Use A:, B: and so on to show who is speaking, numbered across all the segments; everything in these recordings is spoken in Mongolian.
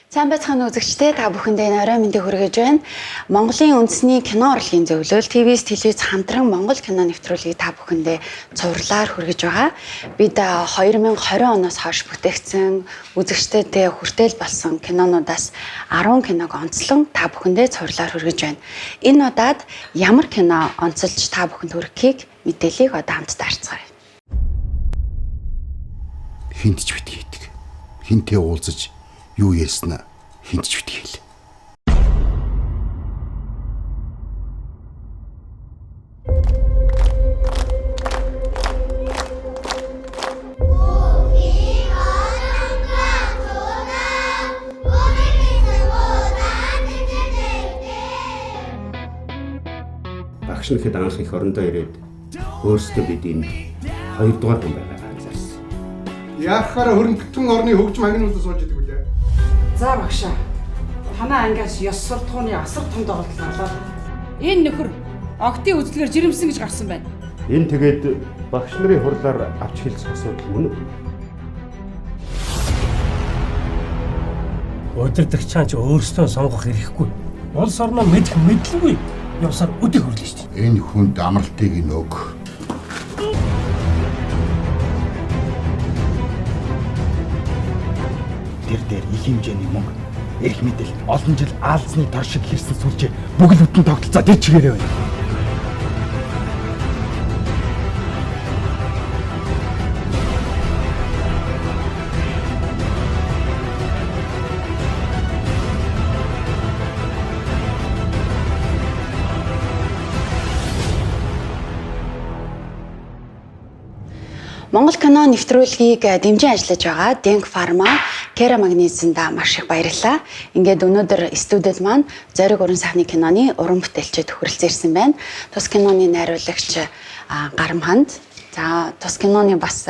A: Сайн байцгаана үзэгчдээ та бүхэндээ орой мэндийг хүргэж байна. Монголын үндэсний кино урлагийн зөвлөл ТV-с телевиз хамтран Монгол кино нэвтрүүлгийг та бүхэндээ цувралаар хүргэж байгаа. Бид 2020 оноос хойш бүтээгдсэн үзэгчдэдээ хүртээл болсон кинонуудаас 10 киног онцлон та бүхэндээ цувралаар хүргэж байна. Энэ удаад ямар кино онцолж та бүхэнд хүргэхийг мэдээллийг одоо хамтдаа харцгаая.
B: Хинт ч битгий хийдэг. Хинтээ уулзаж юу ярьснаа хинт ч битгий хэл.
C: Багш нэхэд анх их орондоо ирээд өөрсдөө бид энэ 2 дугаар хүн байгааг анзаарсан.
D: Яахаараа хөрөнгөтөн орны хөгжим ангинуудад сууж идэг үлээ.
E: За багшаа. Танаа ангиас ёс суртахууны асар том доголдол болоо. Энэ нөхөр октийн үзлэгээр жирэмсэн гэж гарсан байна.
C: Энэ тэгээд багш нарын хурлаар авч хэлэх асуудал мөн үү?
F: Удирдагчаач өөрсдөө сонгох эрхгүй. Улс орноо мэдэх мэдлгүй явсаар өдөө хөрлөө шүү дээ.
B: Энэ хүнд амралтыг нөг.
G: Тэр дээр их хэмжээний мөнгө, эрх мэдэл, олон жил аалзны тор шиг хэрсэн сүлжээ бүгд бүтэн тогтолцоо тэр чигээрээ байна.
A: Монгол кино нэвтрүүлгийг дэмжин ажиллаж байгаа Denk Pharma, Kera Magnesium-д маш их баярлалаа. Ингээд өнөөдөр студид маань Зориг уран сайхны киноны уран бүтээлчид хүрэлцэн ирсэн байна. Тус киноны найруулагч Гарамханд, за тус киноны бас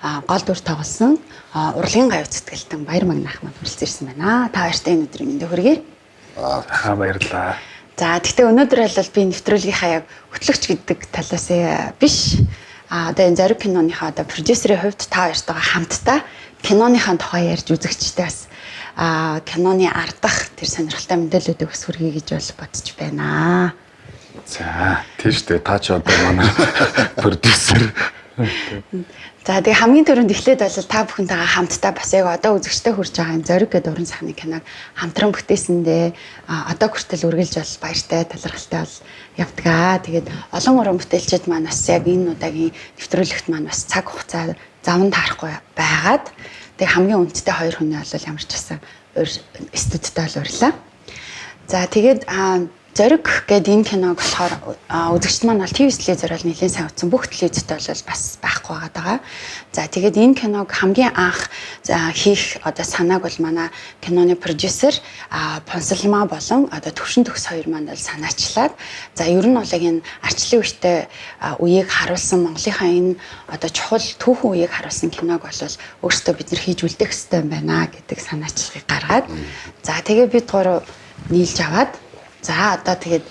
A: гол дүр тоглосон урлагийн гавь цэцгэлтэн Баяр Магнах маань хүрэлцэн ирсэн байна. Та баяртай энэ өдрийн мэндийг хүргэе.
D: Баярлалаа.
A: За тэгтээ өнөөдөр бол би нэвтрүүлгийнхаа яг хөтлөгч гэдэг талаас биш. Одоо энэ Зориг киноныхаа одоо продюсерийн хувьд та хоёртойгоо хамтдаа киноныхаа тухай ярьж үзэгчтэй бас киноны ардах тэр сонирхолтой мэдээллүүдийг бас хүргэе гэж бол бодож байна.
D: За, тийм шүү дээ. Та ч одоо манай продюсер.
A: За тэгээ хамгийн түрүүнд эхлээд бол та бүхэнтэйгээ хамтдаа бас яг одоо үзэгчтэй хүрж байгаа энэ Зориг гэдэг уран сайхны киног хамтран бүтээсэндээ одоо хүртэл үргэлж бол баяртай талархалтай бол явдгаа. Тэгээд олон уран бүтээлчид маань бас яг энэ удаагийн нэвтрүүлэгт маань бас цаг хугацаа заван таарахгүй байгаад тэг хамгийн үнэтэй хоёр хүний бол ямар ч байсан студидтэй бол урьлаа. За тэгээд Зориг гэдэг энэ киног болохоор үзэгчд маань бол ТV телевизээр бол нэлээд сайн утсан бүх телевизтэй бол бас байхгүй байгаа. За тэгээд энэ киног хамгийн анх хийх одоо санааг бол манай киноны продюсер Понсалмаа болон одоо Төвшин төгс хоёр маань бол санаачлаад за ер нь бол яг энэ арчлын үетэй үеийг харуулсан Монголынхаа энэ одоо чухал түүхэн үеийг харуулсан киног бол өөрсдөө бид нар хийж үлдээх хэрэгтэй юм байна гэдэг санаачлагыг гаргаад за тэгээд бид гурав нийлж аваад за одоо тэгээд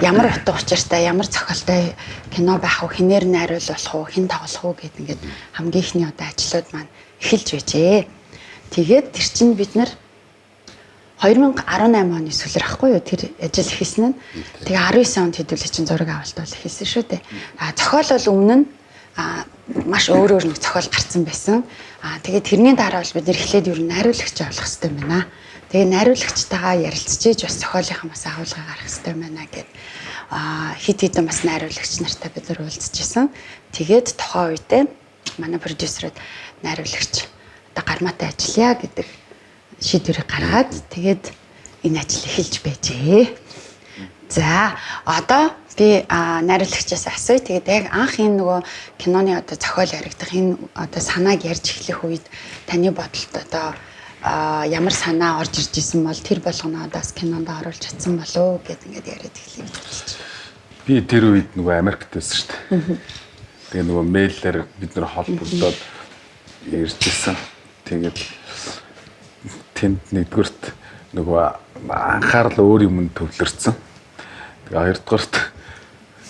A: ямар утга учиртай, ямар зохиолтой кино байх вэ, хинээр найруулах уу, хэн тоглох уу гэд ингээд хамгийн ихний одоо ажлууд маань эхэлж байжээ. Тэгээд тэр чинь бид нар 2018 оны сүүлэр ахгүй юу тэр ажил хийсэн нь. Тэгээ 19 онд хэдүүлээ чинь зураг авалт бол хийсэн шүү дээ. Зохиол бол өмнө нь маш өөр нэг зохиол гарсан байсан. Тэгээд тэрний дараа бол бид нэр эхлээд юу найруулагч авах хэрэгтэй юм байна. Тэгээ найруулагчтайгаа ярилцчихэж бас зохиолынхаа бас агуулгыг гаргах хэрэгтэй байна гэд хит хитэн бас найруулагч нартай бид нар уулзчихсан. Тэгээд тухайн үедээ манай продюсерд найруулагч одоо гармаатай ажиллая гэдэг шийдвэрийг гаргаад тэгээд энэ ажил эхэлж байжээ. За одоо би найруулагчаас асууя. Тэгээд яг анх энэ нөгөө киноны одоо зохиол яригдах энэ одоо санааг ярьж эхлэх үед таны бодолд одоо ямар санаа орж ирж исэн бол тэр болгоно одоос кинонд оруулж чадсан болов гэд ингээд яриад эхлэе гэж бодож байна.
D: Би тэр үед нөгөө Америкт байсан шүү дээ. Тэгээ нөгөө мэйлээр бид нэр холбогдоод ярьжсэн. Тэгээд тэнд нэгдүгürt нөгөө анхаарал өөр юмд төвлөрсөн. Тэгээ хоёрдугаарт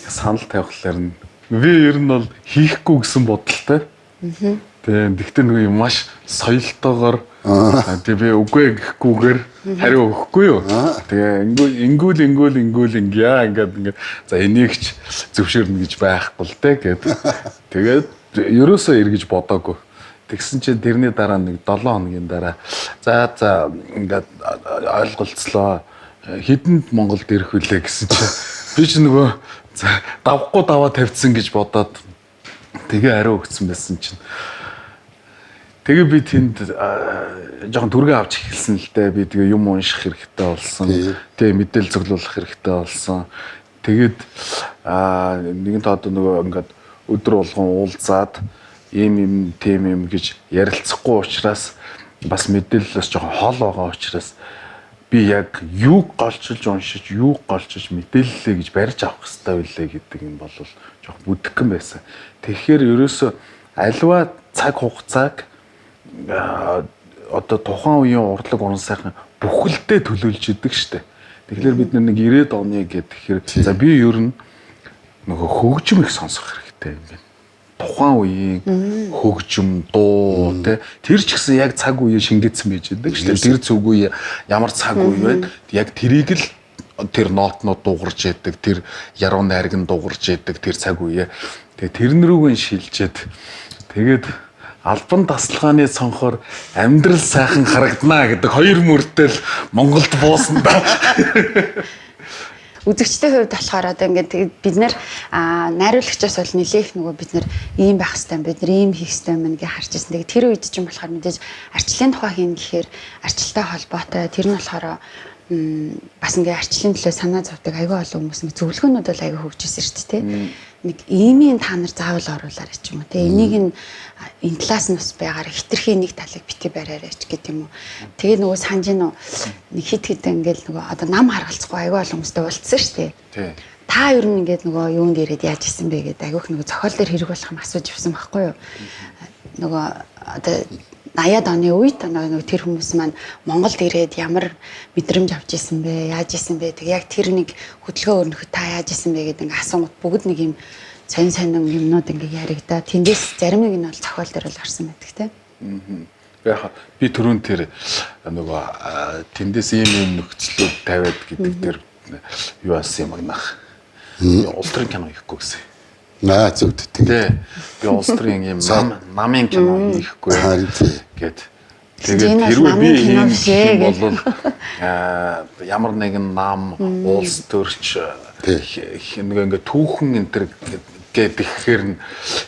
D: санал тавихлаар нь би ер нь бол хийхгүй гэсэн бодолтой. Тийм. Гэхдээ нөгөө юм маш соёлтойгоор тэгээ би үгүй гэхгүйгээр хариу өгөхгүй юу. Тэгээ ингүүл ингээд за энийг ч зөвшөөрнө гэж байхгүй л дээ гэд. Тэгээд ерөөсөө эргэж бодоогүй. Тэгсэн чинь тэрний дараа нэг 7 хоногийн дараа за ингээд ойлголцлоо. Хэдэнд Монголд ирэх вүлээ гэсэн чинь би ч нөгөө давхгүй даваа тавьчихсан гэж бодоод тэгээ хариу өгсөн байсан чинь тэгээ би тэнд жоохон түргээ авч эхэлсэн л дээ. Би тэгээ юм унших хэрэгтэй болсон. Тэгээ мэдээлэл цуглуулах хэрэгтэй болсон. Тэгээд нэгэн тоод нөгөө ингээд өдөр болгон уулзаад ийм тийм юм гэж ярилцахгүй учраас бас мэдээлэлээс жоохон хол байгаа учраас би яг юуг голчилж уншиж, юуг голчилж мэдээлэлээ гэж барьж авах хэрэгтэй байлээ гэдэг юм бол жоохон бүдгхэн байсан. Тэгэхээр ерөөсөө альва цаг хугацааг одоо тухайн үеийн урлаг орон сайхан бүхэлдээ төлөөлж идэг штэ. Тэгэхээр бид нэг 90-ад оны гэхээр за би ер нь нөгөө хөгжим их сонсох хэрэгтэй юм байна. Тухайн үеийн хөгжим дуу тэр ч гэсэн яг цаг үеэ шингээсэн байж идэг штэ. Тэр цаг үе ямар цаг үе вэ? Яг тэрийг л тэр ноотнууд дуурж яадаг, тэр яруу найраг нь дуурж яадаг тэр цаг үе. Тэгээ тэрнрүүгэн шилжээд тэгээд албан тасалгааны цонхоор амьдрал сайхан харагдана гэдэг хоёр мөрдөл Монголд буусан да.
A: Үзэгчдийн хувьд болохоор одоо ингээд бид нэр найруулагчаас бол нэлээх нөгөө бид нэр ийм байх хэвээр бид нэр ийм хийх хэвээр мэн гэж харж ирсэн. Тэгээд тэр үед чинь болохоор мэдээж арчлалын тухай хийн гэхээр арчлалтай холбоотой тэр нь болохоор бас ингээ арчлалын төлөө санаа зовдөг аягүй олон хүмүүс нэг зөвлөгөөнүүд бол аягүй хөгжижсэн шүү дээ. Нэг иймийн та нар заавал оруулаарай ч юм уу те энийг энэ талаас нь бас байгаар хитрхи нэг талыг бити бариарай ч гэдэг юм уу. Тэгээд нөгөө санаж нөө нэг хит ингээл нөгөө одоо нам харгалцахгүй аягүй олон хүмүүстэй уулзсан шүү дээ. Тий. Та ер нь ингээд нөгөө юунд ирээд яаж исэн бэ гэдэг айгүйх нөгөө зохиол дээр хэрэг болох юм асууж явсан байхгүй юу. Нөгөө одоо 80-ад оны үед нөгөө тэр хүмүүс маань Монголд ирээд ямар мэдрэмж авч исэн бэ, яаж исэн бэ? Тэг яг тэр нэг хөдөлгөөн өрнөхөд та яаж исэн бэ гэдэг ингээ асуумт бүгд нэг юм сонин юмнууд ингээ яригдаа. Тэндээс зарим нэг нь бол зохиол дээр л орсон байдаг те.
D: Аа. Би түрүүн тэр нөгөө тэндээс ийм нөхцлүүд тавиад гэдэг дээр юу асан юм агнах. Улс төрийн кино хийхгүй гэсэн.
B: Наа зөвд
D: тэгээ би улс төрийн юм намын кино хийхгүй гэд тэгээд хэрвээ би ийм бол ямар нэгэн нам улс төрч нэг ингээ түүхэн энтер гэдэг ихээр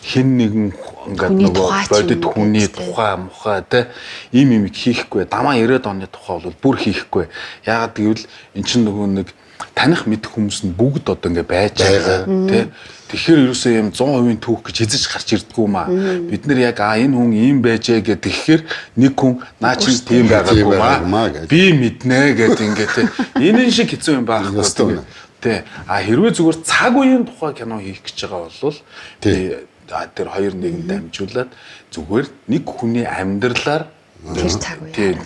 D: хин нэгэн ингээд нөгөө бодит хүний тухай мухай те ийм хийхгүй дамаа 90-ад оны тухай бол бүр хийхгүй. Яагаад гэвэл эн чинь нөгөө нэг таних мэдэх хүмүүс нь бүгд одоо ингээ байж байгаа тий. Тэгэхээр ерөөсөө юм 100% түүх гэж хязгаарч гарч ирдэггүй маа. Бид нэр яг энэ хүн ийм байжээ гэдэг тэгэхээр нэг хүн наа чи тийм байгаагүй маа. Би мэднэ гэдэг ингээ тий. Энэ шиг хэцүү юм байхгүй тий. Хэрвээ зүгээр цаг үеийн тухай кино хийх гэж байгаа бол би тэр хоёр нэгэнд дамжуулаад зүгээр нэг хүний амьдралаар
A: тэр цаг үеэр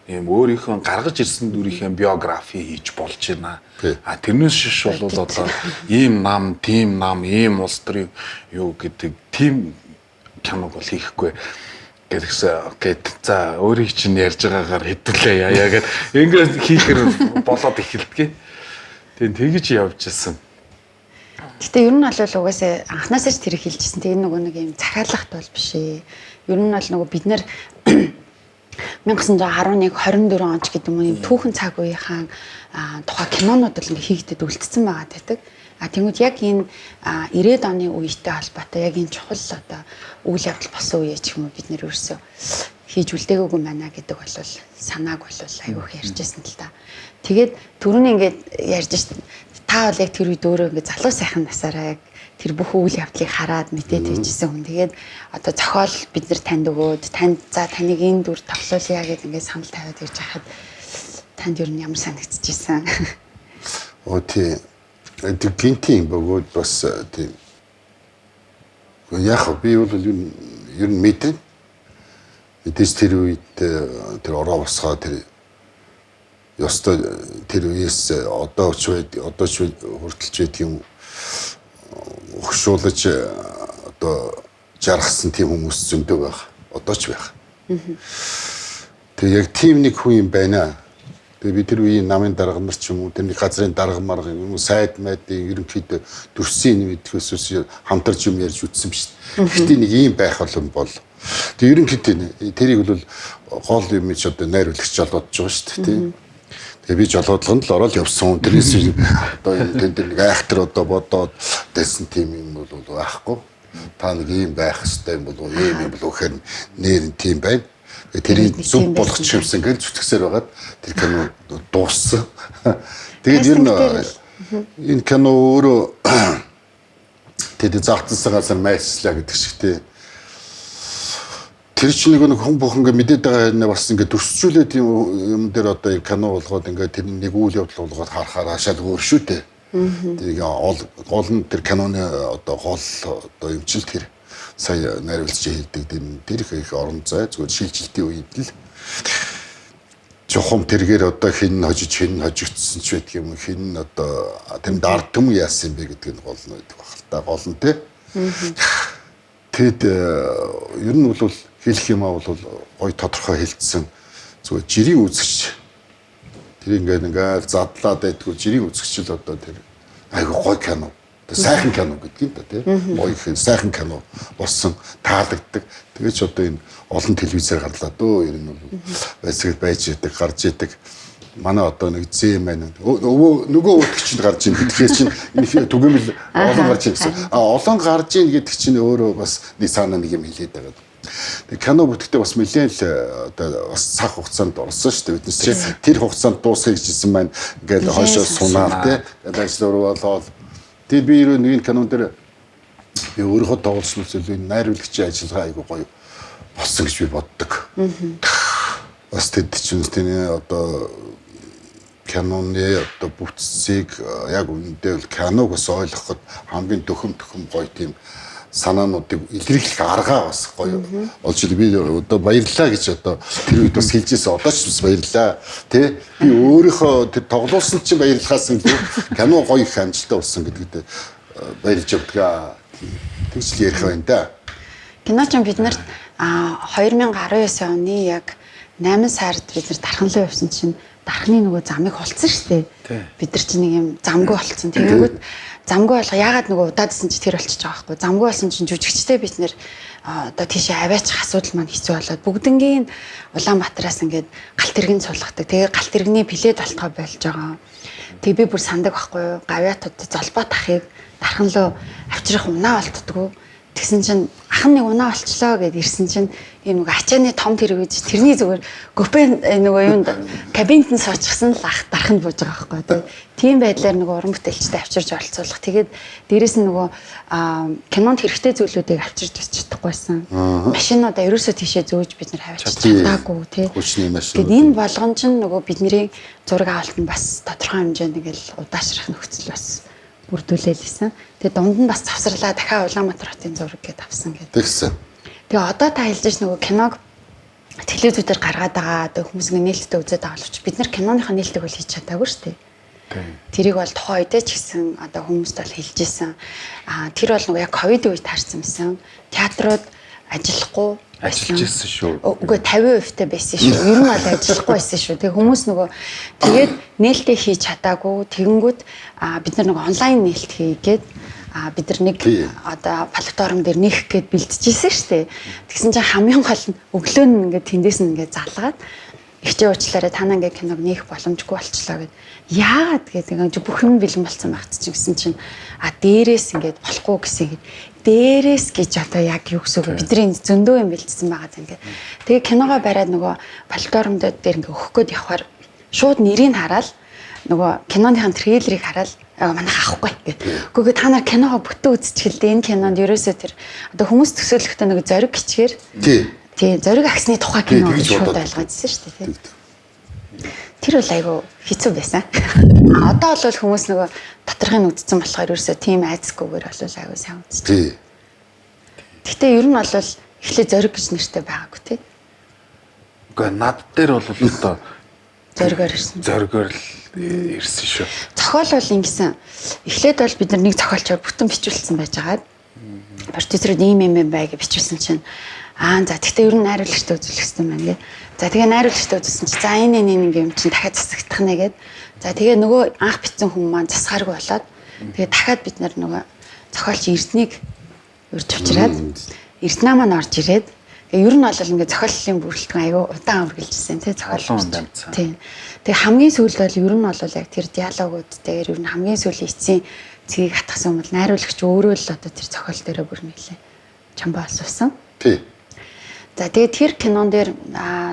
D: ийм өөрийнхөө гаргаж ирсэн дүрийнхээ биографи хийж болж байна. Тэрнээс шиш бол одоо ийм нам, тийм нам, ийм улс төрийн юу гэдэг тийм киног бол хийхгүй. Гэт за өөрийг чинь ярьж байгаагаар хэдүүлээ яа гэд ингээд хийхэр болоод эхэлдэг. Тэгж явж ирсэн.
A: Гэтэ ер нь бол угаасаа анханасаа ч тэр хэлжсэн. Тэгээ нөгөө нэг юм захиалгахт бол биш ээ. Ер нь бол нөгөө бид нэр 1911 24 он ч гэдэг юм уу түүхэн цаг үеийн тухай кинонууд л ингээ хийгдэд үлдсэн байгаа гэдэг. Тэгмүүд яг энэ 90-ад оны үетэй холбоотой яг энэ чухал одоо үйл явдал болсон үеэ ч юм уу бид нэр өөрсөө хийж үлдээгөөгүй байна гэдэг бол санааг бол аюух ярьжсэн л та. Тэгээд түрүүний ингээд ярьж шít та бол яг тэр үед өөрөө ингээ залуу сайхан насаараа яг тэр бүх үйл явдлыг хараад мэдээд байжсэн хүн. Тэгээд одоо зохиол бид нар танд өгөөд танд за таныг энэ дүр тоглоулъя гэдээ ингээд санал тавиад ирж хахад танд ер нь ямар санагдчихжээ?
B: тий. Тэр гинтийн бөгөөд бас тийм. Яг би бол ер нь мэдэн. Мэдээж тэр үед тэр ороо босгоо тэр ёстой тэр үеэс одоо ч хүртэлж байдаг юм өгшүүлж одоо жаргасан тийм хүмүүс зөндөө байна. одоо ч байх. Тэгээ яг тийм нэг хүн юм байна. Тэгээ би тэр үеийн намын дарга нар ч юм уу тэрний газрын дарга марга юм уу сайд майдын ерөнхийдөө төрсөн юм идэхээс хамтарч юм ярьж үтсэн биш. Гэхдээ нэг ийм байх бол тэгээ ерөнхийдөө тэрийг бол гол юм чи одоо найруулагч жолоодж байгаа шүү дээ. Тэгээ би жолоодлогонд л ороод явсан. Тэрнээс одоо энэ тэр нэг айхтар одоо бодоод дэсэн тийм юм бол байхгүй. Та нэг ийм байх хэрэгтэй юм болов уу? Ийм юм болов гэхээр нэр нь тийм байна. Тэрийг зүг болгох юмсан гэж зүтгэсээр байгаад тэр кино дууссан. Тэгээд ер нь энэ кино өөрөө тэгээд заагтсан газар майслаа гэдэг шигтэй. Тэр чинь нэг хүн бүхэн ингээ мэдээд байгаа юм бас ингээ төрсчүүлээд юм дээр одоо кино болгоод ингээ тэр нэг үйл явдал болгоод харахаар ашаал өөр шүү дээ. Тэгээд гол нь тэр киноны одоо гол одоо юм чил тэр сая найруулагч хэлдэг тэр их орон зай зүгээр шилжилтийн үед л жохом тэргээр одоо хин хожигдсан ч байдаг юм хин одоо тэнд ард түмэн яасан бэ гэдэг нь гол нь байдаг баг л та гол нь те. Тэгэд ер нь бол хэлэх юм аа бол гой тодорхой хэлсэн зүгээр жирийн үзэгч тэр ингээд задлаад байдгүй жирийн үзэгч л одоо тэр айгу гой кино сайхан кино гэдэг юм да тийм гоё их сайхан кино болсон таалагддаг. Тэгээ ч одоо энэ олон телевизээр гарлаа дөө ер нь бол байсгал байж яадаг гарч яадаг. Манай одоо нэг зэм байна. Нөгөө өдөгчөнд гарч ийн гэдгээр чинь энэ түгээмэл олон гарч ийн гэсэн. Олон гарч ийн гэдэг чинь өөрөө бас нэг санаа нэг юм хэлээд байгаа. Тэгээ кино бүтэхдээ бас нэлээд л одоо бас цаг хугацаанд орсон шүү дээ. Бид чинь тэр хугацаанд дуусгая гэжсэн маань ингээл хойшоо сунаар тийм ажил руу болоод тэгээд би ер нь энэ кинон дээр би өөрөө тоглосон зүйл найруулагчийн ажиллагаа айгу гоё болсон гэж би боддог. Бас тэд чинь тэний одоо киноны одоо бүтцийг яг үүндээ бол киног бас ойлгоход хамгийн дөхөм гоё тийм санаануудыг илэрхийлэх аргаа бас гоё олж би одоо баярлалаа гэж одоо тэр үед бас хэлжсэн одоо ч бас баярлалаа тий би өөрийнхөө тэр тоглуулсан чинь баярлахаас нь кино гоё их амжилттай болсон гэдэгт баярлж явдгаа тэгж л ярих байна да.
A: Кино ч бид нарт 2019 оны яг 8 сард бид нар дарханлаа явсан чинь дархны нөгөө замыг холцсон шүү дээ. Бид нар чинь нэг юм замгүй болцсон. Тэгэнгүүт замгүй болго яагаад нөгөө удаадсан чи тэр болчихж байгаа байхгүй. Замгүй болсон чинь жүжигчтэй бид нэр одоо тийшээ аваачих асуудал маань хэцүү болоод бүгднгийн Улаанбаатараас ингээд галт тэрэгэн суулгадаг. Тэгээ галт тэрэгний билет алтгаа болж байгаа. Тэгээ би бүр сандаг байхгүй юу. Гавьяатууд золбоо тахыг дарханлуу авчрах унаа болтдгоо. Тэгсэн чинь ахын нэг унаа олчлоо гэд ирсэн чинь ийм нэг ачааны том тэрэг гэж тэрний зүгээр купе нөгөө юунд кабинет нь суучихсан л ах дарханд бууж байгаа байхгүй тийм байдлаар нөгөө уран бүтээлчтэй авчирж оролцуулах. Тэгээд дээрэс нь нөгөө кинонд хэрэгтэй зүйлүүдийг авчирж бич чадахгүйсэн. Машинуудаа ерөөсөө тийшээ зөөж бид нар хавьчих чадаагүй тий. Тэгээд энэ болгон чинь нөгөө бидний зураг авалт нь бас тодорхой хэмжээнд ингээл удаашрах нөхцөл бас бүрдүүлээлсэн. Тэгээ дунд нь бас завсарлаа дахиад Улаанбаатар хотын зураг гэдээ авсан гэдэг.
B: Тэгсэн.
A: Тэгээ одоо та хэлж байгаа нөгөө киног телевизээр гаргаад байгаа одоо хүмүүсийн нээлттэй үзээд байгаа боловч бид нар киноныхоо нээлтийг бол хийж чадаагүй шүү дээ. Тэрийг бол тухайн үедээ ч гэсэн одоо хүмүүст бол хэлж исэн. Тэр бол нөгөө яг ковидын үед таарсан байсан. Театрууд ажиллахгүй
D: ажиллаж ирсэн шүү.
A: Үгүй 50% байсан шүү. Ер нь бол ажиллахгүй байсан шүү. Тэгээ хүмүүс нөгөө тэгээд нээлттэй хийж чадаагүй. Тэгэнгүүт бид нар нөгөө онлайн нээлт хийгээд бид нар нэг одоо платформ дээр нээх гээд бэлтжижсэн шүү дээ. Тэгсэн чинь хамгийн гол нь өглөө нь ингээд тэндээс нь ингээд залгаад ихчээ уучлаарай та нар ингээд киног нээх боломжгүй болчлоо гэд. Яагаад гэдэг бүх юм бэлэн болсон багт чинь гэсэн чинь дээрээс ингээд болохгүй гэсэн. Дээрээс гэж одоо яг юу гэсэн үг бидний зөндөө юм бэлдсэн байгаа юм ингээд. Тэгээ киногоо бариад нөгөө платформдод дээр ингээд өгөх гээд явхаар шууд нэрийг хараад нөгөө киноныхын трейлерыг хараад манайх авахгүй гэдэг. Гэхдээ та нар киногоо бүтэн үзчихэлдэ энэ кинонд ерөөсөө тэр одоо хүмүүс төсөөлөхдөө нэг зориг гिचгээр тий зориг агсны тухай кино гэж шууд ойлгоодсэн шүү дээ тий. Тэр бол айгу хэцүү байсан. Одоо бол хүмүүс нөгөө доторхыг үдцсэн болохоор ерөөсөө тийм айцгүйгээр бол айгу сайн үзсэн.
B: Тий.
A: Гэтэ ер нь бол эхлээ зориг гэж нэртэй байгаагүй тий.
D: Гэхдээ над дээр бол одоо
A: зоригоор ирсэн.
D: Зоригоор л ирсэн шүү.
A: Зохиол бол ингэсэн. Эхлээд бол бид нар нэг зохиолчоор бүтэн бичүүлсэн байж байгаа. Продюсерүүд ийм юм бай гэж бичүүлсэн чинь За тэгтээ ер нь найруулагчтай үзүүлэх хэрэгтэй байна гэ. За тэгээ найруулагчтай үзүүлсэн чи за энэ юм чинь дахиад засагдах нэ гэд. За тэгээ нөгөө анх битсэн хүмүүс маань засгааргүй болоод тэгээ дахиад бид нөгөө зохиолч Эрдэнэгийг урьж авчираад Эрдэнэ маань орж ирээд ер нь бол ингээд зохиолын бүрэлдэхүүн аягүй удаан үргэлжилсэн тий зохиол. Тийм. Тэгээ хамгийн сүүлд бол ер нь бол яг тэр диалогуудтэйгээр ер нь хамгийн сүүлийн эцсийн цэгийг хатгасан юм бол найруулагч өөрөө л одоо тэр зохиол дээрээ бүр нэлээ чамбаа асуусан.
B: Тий.
A: За тэгээд тэр кинон дээр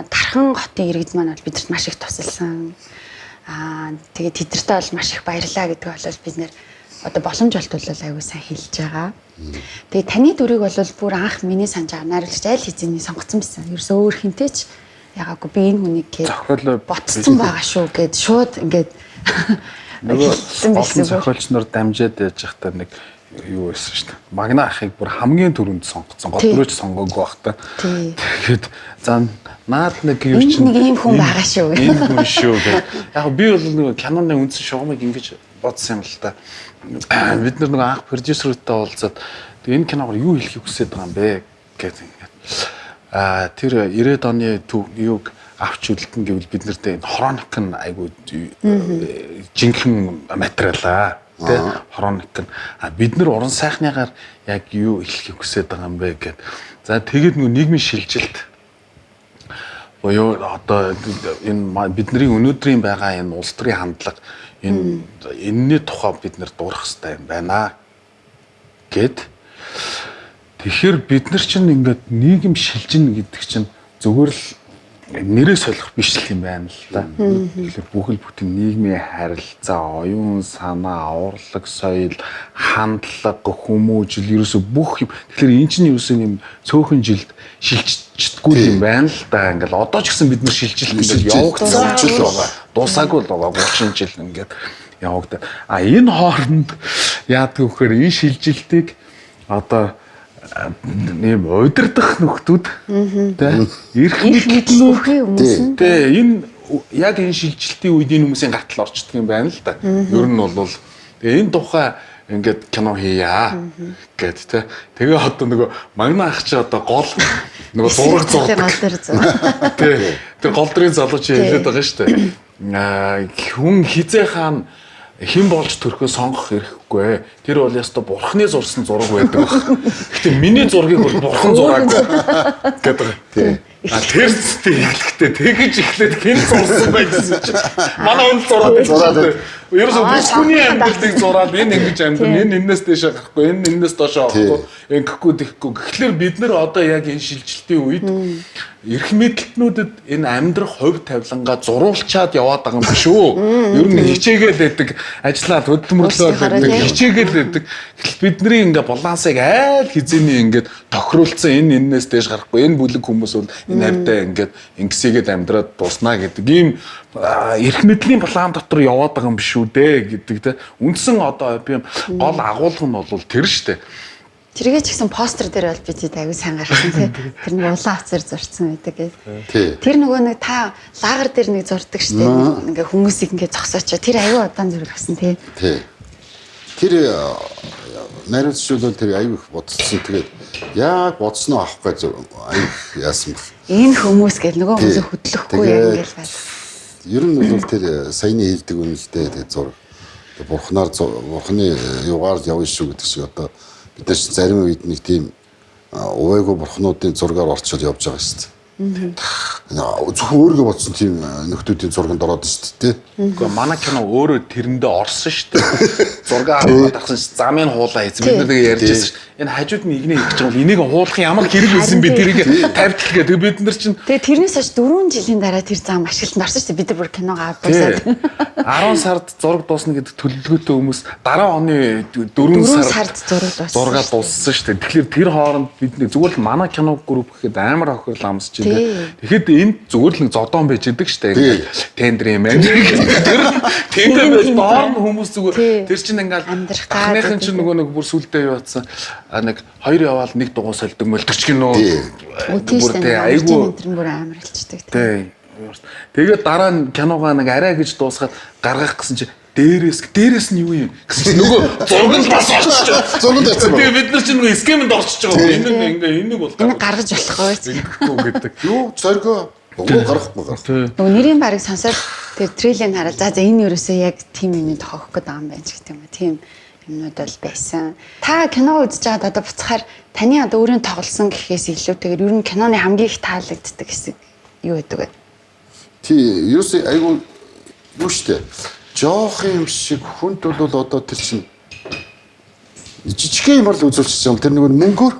A: Тархан хотын иргэд маань бол бидэрт маш их тусалсан. Тэгээд тэдэртээ бол маш их баярлаа гэдэг бол бид нэр одоо боломж олдвол аягүй сайн хэлж байгаа. Тэгээд таны дүрийг бол бүр анх миний санаж байгаа найруулагч аль хэзээний сонгоцсон байсан. Ерөөсөө өөр хинтэй ч ягаагүй би энэ хүнийг гээд ботцсон байгаа шүү гэд шууд ингээд
D: нөгөө олон зохиолч нар дамжаад яаж захтаа нэг юу байсан шүү дээ. Магна ахыг бүр хамгийн түрүүнд сонгоцсон. Гол дүрөөч сонгоогүй байх та. Тэгээд за наад нэг юу чинь
A: нэг ийм хүн байгаа шүү.
D: Энэ хүн шүү гэх. Яг би бол нөгөө киноны үндсэн шугамыг ингэж бодсон юм л та. Бид нар нөгөө анх продюсертэй уулзаад энэ киногоор юу хэлхийг хүсэж байгаа юм бэ гэж ингээд. Тэр 90-ад оны юуг авч үлдэн гэвэл бид нарт хроник нь айгуу жинхэнэ материалаа тий хроник нь бид нар уран сайхныгаар яг юу хэлхийг хүсэж байгаа юм бэ гэд. За тэгээд нөгөө нийгмийн шилжилт боёо одоо энэ бидний өнөөдрийн байгаа энэ улс төрийн хандлага энэний тухай бид нэр дуурах хэрэгтэй юм байна гэд. Тэгэхээр бид нар чинь ингээд нийгэм шилжинэ гэдэг чинь зүгээр л нэрээ солих биш л юм байна л да. Тэгэхээр бүхэл бүтэн нийгмийн харилцаа, оюун санаа, урлаг, соёл, хандлага, хүмүүжил ерөөсө бүх юм. Тэгэхээр эн чинь ерөөсөө юм цөөхөн жилд шилжчихдэггүй юм байна л да. Ингээл одоо ч гэсэн бид нар шилжилт ингээд явагдсан жил байгаа. Дуусаагүй л байгаа 30 жил ингээд явагдаад. Энэ хооронд яадаг вэхээр энэ шилжилтийг одоо нэм удирдах нөхдүүд тий эрх мэдлийн
A: хүмүүс
D: тий энэ яг энэ шилжилтийн үед энэ хүмүүсийн гартал орчдөг юм байна л да. Ер нь бол тэгээ энэ тухай ингээд кино хийя гэд тий. Тэгээ одоо нөгөө магна ах чи одоо гол нөгөө зураг зурдаг. Тий. Тэр гол дөрийн залууч хэлээд байгаа шүү дээ. Хүн хизээ хаан хэн болж төрхөө сонгох эрхгүй. Тэр бол яста бурхны зурсан зураг байдаг баг. Гэтэ миний зургийг бол бурхан зураг гэдэг. Тий. Тэр зүтэй ялгтээ тэгэж ихлээд хэн зурсан бай гэсэн чинь манай хүн зураад. Ерөөсөө бүхний амьдралыг зураад энэ ингэж амьдрал энэ энэс дэше гарахгүй энэ энэс доошоо авахгүй ингэхгүй тэхгүй. Тэгэхээр бид нар одоо яг энэ шилжилтийн үед эрх мэдэлтнүүдэд энэ амьдрах хувь тавилангаа зуруулчаад яваад байгаа юм биш үү? Ер нь хичээгээл байдаг, ажиллаад хөдөлмөрлөө байдаг, хичээгээл байдаг. Гэтэл бидний ингээ балансыг айл хизээний ингээд тохируулсан энэ энэс дэш гарахгүй энэ бүлэг хүмүүс бол энэ хавьтай ингээд ингэсийгээд амьдраад дуснаа гэдэг ийм эрх мэдлийн план дотор яваад байгаа юм биш үү дээ гэдэг те. Үндсэн одоо би гол агуулга нь бол тэр штэ.
A: Тэргээ ч гэсэн постэр дээр бол бид аягүй сайн гарсан тий. Тэр нэг улаан хацар зурцсан байдаг гээ. Тэр нөгөө нэг та лагер дээр нэг зурдаг штэ. Ингээ хүмүүсийг ингээ зогсоочоо тэр аягүй удаан зураг авсан тий.
B: Тий. Тэр найруулагч бол тэр аягүй их бодсон. Тэгээд яг бодсноо авах гэж аягүй яасан бэ?
A: Энэ хүмүүс гэж нөгөө хүмүүсийг хөдлөхгүй яг ингээл байна.
B: Ер нь бол тэр саяны хэлдэг үнэлтэй тэгээд зураг. Бурхны югаар явна шүү гэдэг шиг одоо бид нар зарим үед нэг тийм увайгүй бурхнуудын зургаар орчоод явж байгаа шүү дээ. Зөвхөн өөргөө бодсон тийм нөхдүүдийн зурганд ороод шүү дээ.
D: Гэхдээ манай кино өөрөө тэрэндээ орсон шүү дээ. Зураг аваад тахсан шүү. Замын хуулаа хийсэн. Бид нар тэгээ ярьж байсан шүү. Энэ хажууд нь игнэ хийж байгаа бол энийг хуулах ямар хэрэг байсан бэ тэрийг тавьтал гэдэг. Бид нар чинь
A: тэгээ тэрнээс хойш 4 жилийн дараа тэр зам ашиглалтанд орсон шүү дээ. Бид нар бүр киногоо аваад
D: 10 сард зураг дуусна гэдэг төлөвлөгөөтэй хүмүүс дараа оны 4 сард зураг дууссан шүү дээ. Тэгэхээр тэр хооронд бид нэг зүгээр л манай кино групп гэхэд амар хохирол амсч дээ. Тэгэхэд энд зүгээр л нэг зодон байж идэг шүү дээ. Тендер юм аа. Тендер байж доор нь хүмүүс зүгээр тэр чинь ингээл амдрахтайхан чинь нөгөө нэг бүр сүлдээ юу батсан. Нэг хоёр яваал нэг дугуй солидог мөлтөрч гинөө. Бүр тэ айгу
A: бүр амар хэлчихдэг.
D: Тэ. Тэгээд дараа нь киногоо нэг арай гэж дуусгаад гаргах гэсэн чи Дээрээс нь юу юм? Гэсэн нөгөө зураг нь бас орчиж байгаа.
B: Зурганд очсон ба.
D: Тэгээ бид нар чинь нөгөө скемэнд орчиж байгаа. Энэ бол
A: Энэ гаргаж болохгүй.
D: ингэхгүй гэдэг.
B: Юу зоргоо гарахгүй.
A: Нөгөө нэрийн барыг сонсоод тэр трейлерыг хараад за энэ ерөөсөө яг тим юм тохиох гэдэг юм байна ч гэдэг юм. Тийм юмнууд бол байсан. Та кино үзэж байгаад одоо буцахаар таны одоо өөрийн тоглосон гэхээс илүүтэйгээр ер нь киноны хамгийн их таалагддаг хэсэг юу гэдэг вэ?
B: Тий, ерөөсөө айгу юу штэ. Жоох юм шиг хүнд бол одоо тэр чинь жижиг юм л үзүүлчихэж байгаа. Тэр нэг мөнгөөр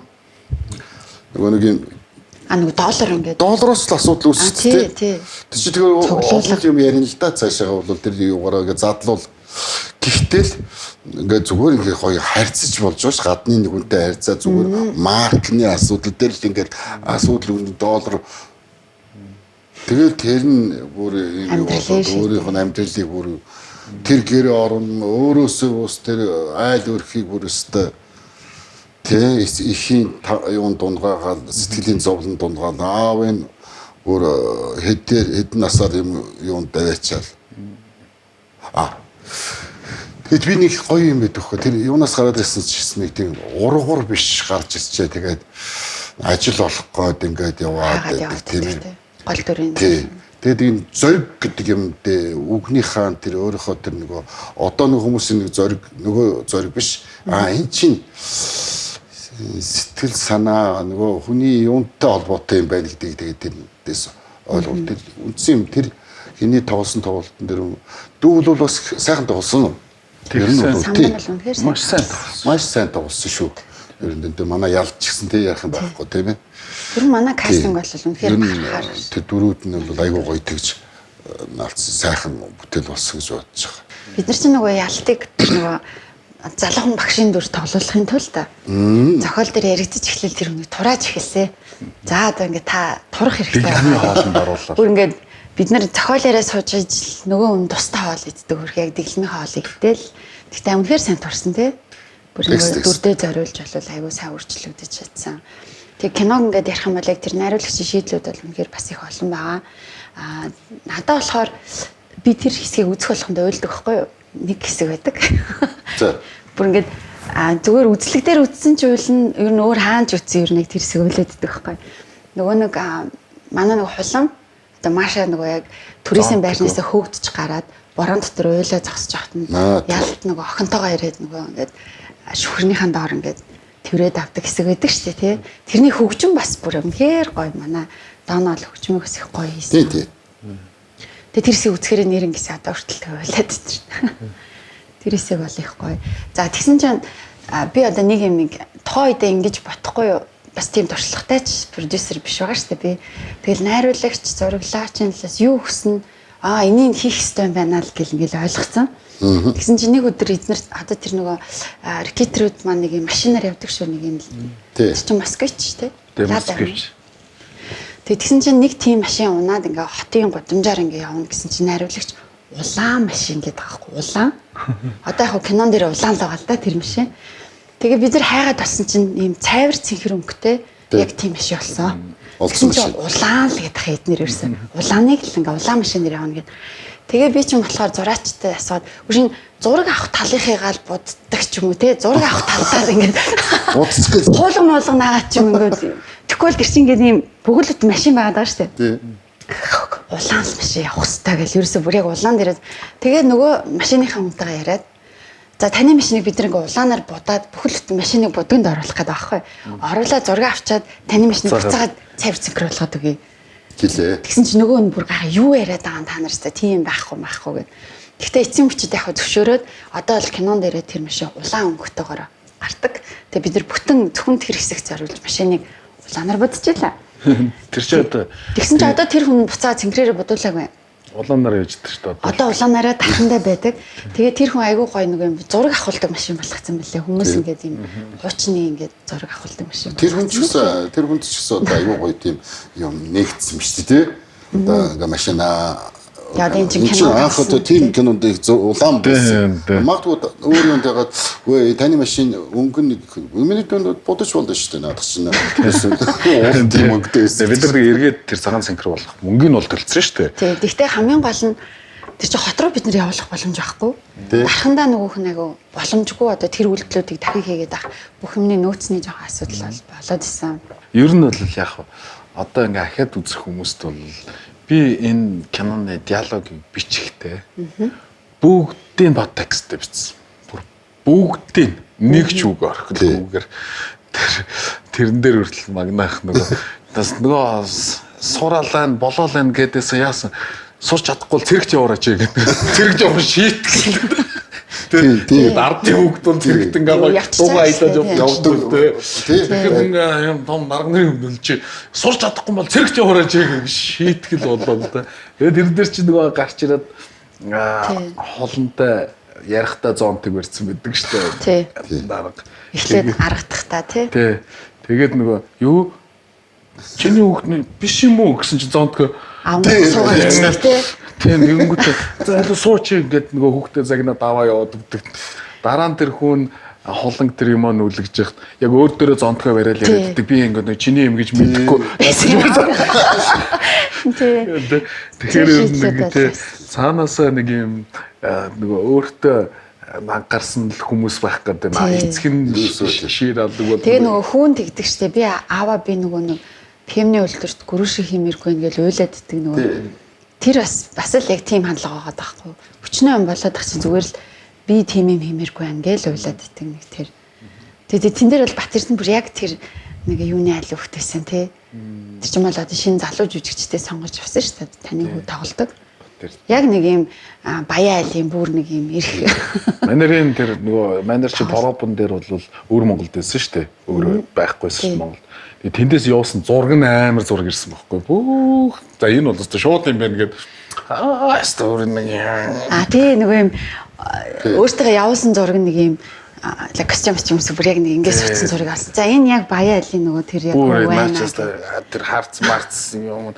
B: нөгөө нэг юм
A: Нэг доллар ингээд.
B: доллароос л асуудал үүсчихтэй.
A: Тий.
B: Тэр чинь тэгээ олон юм ярина л да цаашаа бол тэр юугаараа ингээ задлуул. Гэхдээ л ингээ зүгээр ингээ гоё харьцаж болж ш гадны нэг үнтэй харьцаа зүгээр маркны асуудал дээр л ингээ асуудал үн доллар. Тэгээд тэр нь бүр юм өөрийнх нь амьдралыг бүр тэр гэрээ орон өөрөөсөө ус тэр айл өрхийг бүр өстой тэ ихийн юун дундгаагаад сэтгэлийн зовлон дундгаад аавын өөр хэдэн насаар юунд даваачаал. Тэгэд би нэг гоё юм байдаг хөө тэр юунаас гараад ирсэн ч гэсэн нэг тийм ургуур биш гарч ирчээ тэгээд ажил олох гээд ингээд яваад байдаг тийм ээ.
A: Гол дүрийн.
B: Тэгээд энэ зориг гэдэг юм дээ үгний хаан тэр өөрийнхөө тэр нөгөө одоо нэг хүмүүсийн нэг зориг нөгөө зориг биш энэ чинь сэтгэл санаа нөгөө хүний юунтай холбоотой юм байна гэдгийг тэгээд тэрнээс ойлгох тэр үндсэн юм тэр хиний тоглосон тоглолтын дээр дүү бол бас сайхан тоглосон. Тэр нь бол маш сайн тоглосон шүү. Ер нь тэр манай ялч гисэн тэ яах юм байхгүй тийм ээ.
A: Тэр манай кастинг бол үнэхээр гарахаар.
B: Тэр дөрүүд нь бол айгуу гоё тэгж наалцсан сайхан бүтээл болсон гэж бодож байгаа.
A: Бид нар чинь нөгөө ялтыг нөгөө залуухан багшийн дүр тоглуулахын тулд зохиол дээр яригдчих эхлэв тэр хүнийг турааж эхэлсэн. За одоо ингээд та турах хэрэгтэй
D: Дэлгэрний хоолнд оруулаад.
A: Бүр ингээд бид нар зохиолоороо сууж ижил нөгөө хүн тустай хоол иддэг хөрх яг дэглэмийн хоол идэл. Тэгтээ үнэхээр сайн турсан тий. Бүр нөгөө дүрдээ зориулж болол айгуу сайн үржлэгдэж чадсан. Тэг киног ингээд ярих юм бол яг тэр найруулагчийн шийдлүүд бол үнэхээр бас их олон байгаа. Надад болохоор би тэр хэсгийг үзэх болгондоо уйлдаг байхгүй юу? Нэг хэсэг байдаг.
B: За.
A: Бүр ингээд зүгээр үзлэг дээр үзсэн ч уйл нь ер нь өөр хаанч үтсэн ер нь тэр хэсэг уйлдаг байхгүй. Нөгөө нэг манай нэг хулам одоо Маша нөгөө яг туризм байрнаас хөөгдөж гараад борон дотор уйлаа зогсож явахт нь ялт нөгөө охинтойгоо ирээд нөгөө ингээд шүхрнийхэн доор ингээд тэрээд авдаг хэсэг байдаг шүү дээ тий. Тэрний хөгжим бас бүр үнэхээр гоё манай Донол хөгжмөө бас их гоё хийсэн.
B: Тий.
A: Тэгээ тэр хэсэг үзэхээр нэр ингэсэн одоо хүртэл ойлаад байна. Тэр хэсэг бол их гоё. За тэгсэн чинь би одоо нэг юм тухайн үедээ ингэж бодохгүй юу? Бас тийм туршлагатай ч продюсер биш байгаа шүү дээ би. Тэгэл найруулагч, зураглаачийн талаас юу хүснэ? Энийг хийх ёстой юм байна л гэл ингээл ойлгоцсон. Тэгсэн чинь нэг өдөр эзнэр одоо тэр нөгөө ракетрүүд маань нэг юм машинаар явдаг шүү нэг юм л. Тэр чинь москвич тий.
D: Москвич.
A: Тэгсэн чинь нэг тийм машин унаад ингээ хотын гудамжаар ингээ явна гэсэн чинь найруулагч улаан машин гэдэг байхгүй улаан. Одоо яг кинон дээр улаан л байгаа л да тэр машин. Тэгээ бид нар хайгаад болсон чинь ийм цайвар цэнхэр өнгөтэй яг тийм машин болсон. Олсон машин. Улаан л гэдэг хэднэр ирсэн. Улааныг л ингээ улаан машинаар явна гэдэг. Тэгээ би ч юм болохоор зураачтай асууд үгүй зураг авах талынхыгаа л буддаг ч юм уу те зураг авах талдаа ингээд
B: удцгээс
A: хуулган молгон наагаад ч юм ингээд тэгвэл тэр чинь ингээд ийм бөглөт машин байгаад байгаа шүү дээ. Улаан машин явах хэрэгтэй гэж ерөөсөө бүр яг улаан дээрээ тэгээ нөгөө машиныхаа хүнтэйгээ яриад за таны машиныг бид нэг улаанаар будаад бүхэл машиныг будганд оруулах гэдэг байхгүй. Оруулаад зураг авчаад таны машиныг буцаагаад цайвар цэнхэр болгоод өгье.
B: гэлээ.
A: Тэгсэн чинь нөгөө нь бүр гайхаа юу яриад байгаа юм та нартай тийм байхгүй гэд. Гэхдээ эцсийн мөчид яг зөвшөөрөөд одоо л кинон дээрээ тэр машин улаан өнгөтэйгээр гардаг. Тэгээ бид нар бүтэн зөвхөн тэр хэсэг зориулж машиныг улаанаар будчихлаа.
D: Тэр чи одоо
A: тэгсэн чинь одоо тэр хүн буцаа цэнхрээрээ будуулаагүй.
D: Улаанаар явждаг шүү дээ.
A: Одоо улаанаараа дахиндаа байдаг. Тэгээ тэр хүн айгүй гоё нэг юм зураг авахулдаг машин болгоцсон байлээ. Хүмүүс ингээд юм хуучны ингээд зураг авахулдаг машин.
B: Тэр хүн ч гэсэн одоо айгүй гоё тийм юм нэгдсэн биш тий. Одоо ингээ машина
A: яа энэ чинь кино
B: анх одоо тийм кинонд улаан байсан. Магадгүй өөр юм дагаад үгүй таны машин өнгөн өмнөд донд бодож болно шүү дээ наадах чинь. Тийм өнгөтэйс.
D: Бид нар эргээд тэр цагаан цэнхэр болох мөнгөний бол төлцсөн шүү дээ.
A: Тий. Гэхдээ хамгийн гол нь Тэр чинь хот руу бид нар явуулах боломж байхгүй.
B: Тий.
A: Дархандаа нөгөөх нь айгу боломжгүй одоо тэр үйлдэлүүдийг дахин хийгээд авах бүх юмны нөөцний жоохон асуудал болоод исэн.
D: Ер нь бол яг одоо ингээ ахаад үзэх хүмүүст бол би энэ киноны диалогийг бичихтэй бүгдийг бат тексттэй бичсэн. Бүгдийг нэг ч үг орхихгүйгээр тэрэн дээр хүртэл магнаах нөгөө сураалаа болоолаа гэдээсээ яасан сурч чадахгүй цэрэгч яваараач гэдэг. Цэрэгч явах шийтгэл. Тэгээд ардын хүүхдүүд цэрэгт ингээ дугаа аялаад явдаг тий. Тэгэхээр ингээ юм том нарганы юм чи сурч чадахгүй бол цэрэгт яваараач гэж шийтгэл болоо да. Тэгээд тэр дээр чи нөгөө гарч ирээд холонтой ярихтаа зоонтыг барьсан байдаг штэ.
A: Тий.
D: Дарга.
A: Эхлээд аргадах та тий.
D: Тий. Тэгээд нөгөө юу чиний хүүхний биш юм уу гэсэн чи зоонтгоо
A: суугаад тий.
D: Тийм нэгэнгүүт за илүү сууч ингээд нөгөө хүүхдээ загнаад аваа яваад өгдөг. Дараа нь тэр хүн холонг тэр юм нүлгэж яхад яг өөр дөрөө зонтгоо барайл яриаддаг. Би ингээд нөгөө чиний юм гэж мэдэхгүй. Тэгэхээр нэг тий цаанаасаа нэг юм нөгөө өөртөө гарсан хүмүүс байх гэдэг эцэг нь шир алдаг бол
A: тэгээ нөгөө хүүн тэгдэг штэ би аава би нөгөө нэг фемний үйлдвэрт гөрөө шиг хиймэргүй ингээл уйлаад иддэг нөгөө тэр бас л яг тийм хандлага байгаа байхгүй хүчнээ юм болоод ах чи зүгээр л би тийм юм хиймэргүй ингээл уйлаад иддэг нэг тэр тэгээ тэн дээр бол Батэрдэн бүр яг тэр нэг юуны айл өгтэйсэн тий тэр ч юм бол одоо шинэ залуу жүжигчтэй сонгож авсан штэ таны хүү тоглодог яг нэг юм баян айлын бүр нэг юм ирэх.
D: Манерын тэр нөгөө манер чи торопон дээр бол өвөр Монголд байсан шүү дээ. Өөрөө байхгүйсэн Монголд. Тэгээ тэндээс явсан зураг нь амар зураг ирсэн байхгүй. Бүх за энэ бол өстой шууд юм байна гэд стори нэг
A: тий нөгөө юм өөртөө явуулсан зураг нэг юм костюм бүр яг нэг ингээс утсан зураг авсан. За энэ яг баян айлын нөгөө тэр яг
D: байна. Тэр харц марц юм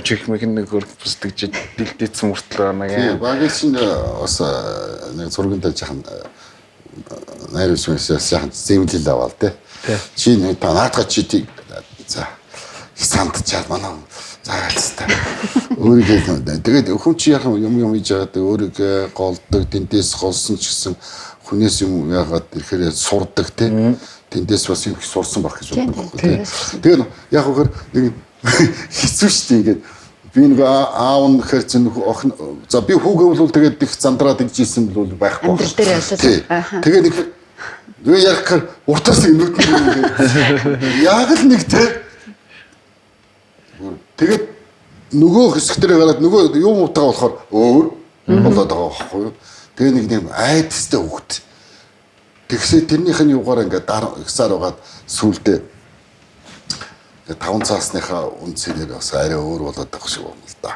D: чих мэгэн нэг хөрпсдэгж дэлдэцсэн мөртлөө нэг
B: юм. Багш нь бас нэг зургандаа жахан найруулж жахан зэмлэл аваад тий. Чи нэг та наадга чи за сандчаад манай зайлстай. Өөрийгөө тэгээд хүн чи яхан юм хийж байгаа өөрийгөө голдог тэндээс голсон ч гэсэн хүнээс юм яагаад ирэхээр сурдаг тий. Тэндээс бас юм их сурсан байх гэж боддог байхгүй тий. Тэгээд яг үгээр нэг хэцүү шүү дээ ингээд би нэг аав нь гэхэр чинь охин за би хүүгээ бол тэгээд их зандраад игжсэн бол байхгүй.
A: Амьдрал дээр явлаа.
B: Тэгээд нэг яг уртаас инүүд нь яг л нэг тэгээд нөгөө хэсэг дээр гараад нөгөө юм утгаа болохоор өөр болоод байгаа байхгүй юу. Тэгээ нэг юм айдастай хөвгт. Тэгсээ тэрнийх нь юугаар ингээд гсаар угаад сүулдэ 5 цаасныхаа үнцээр бас арай өөр болоод байгаа шиг байна л да.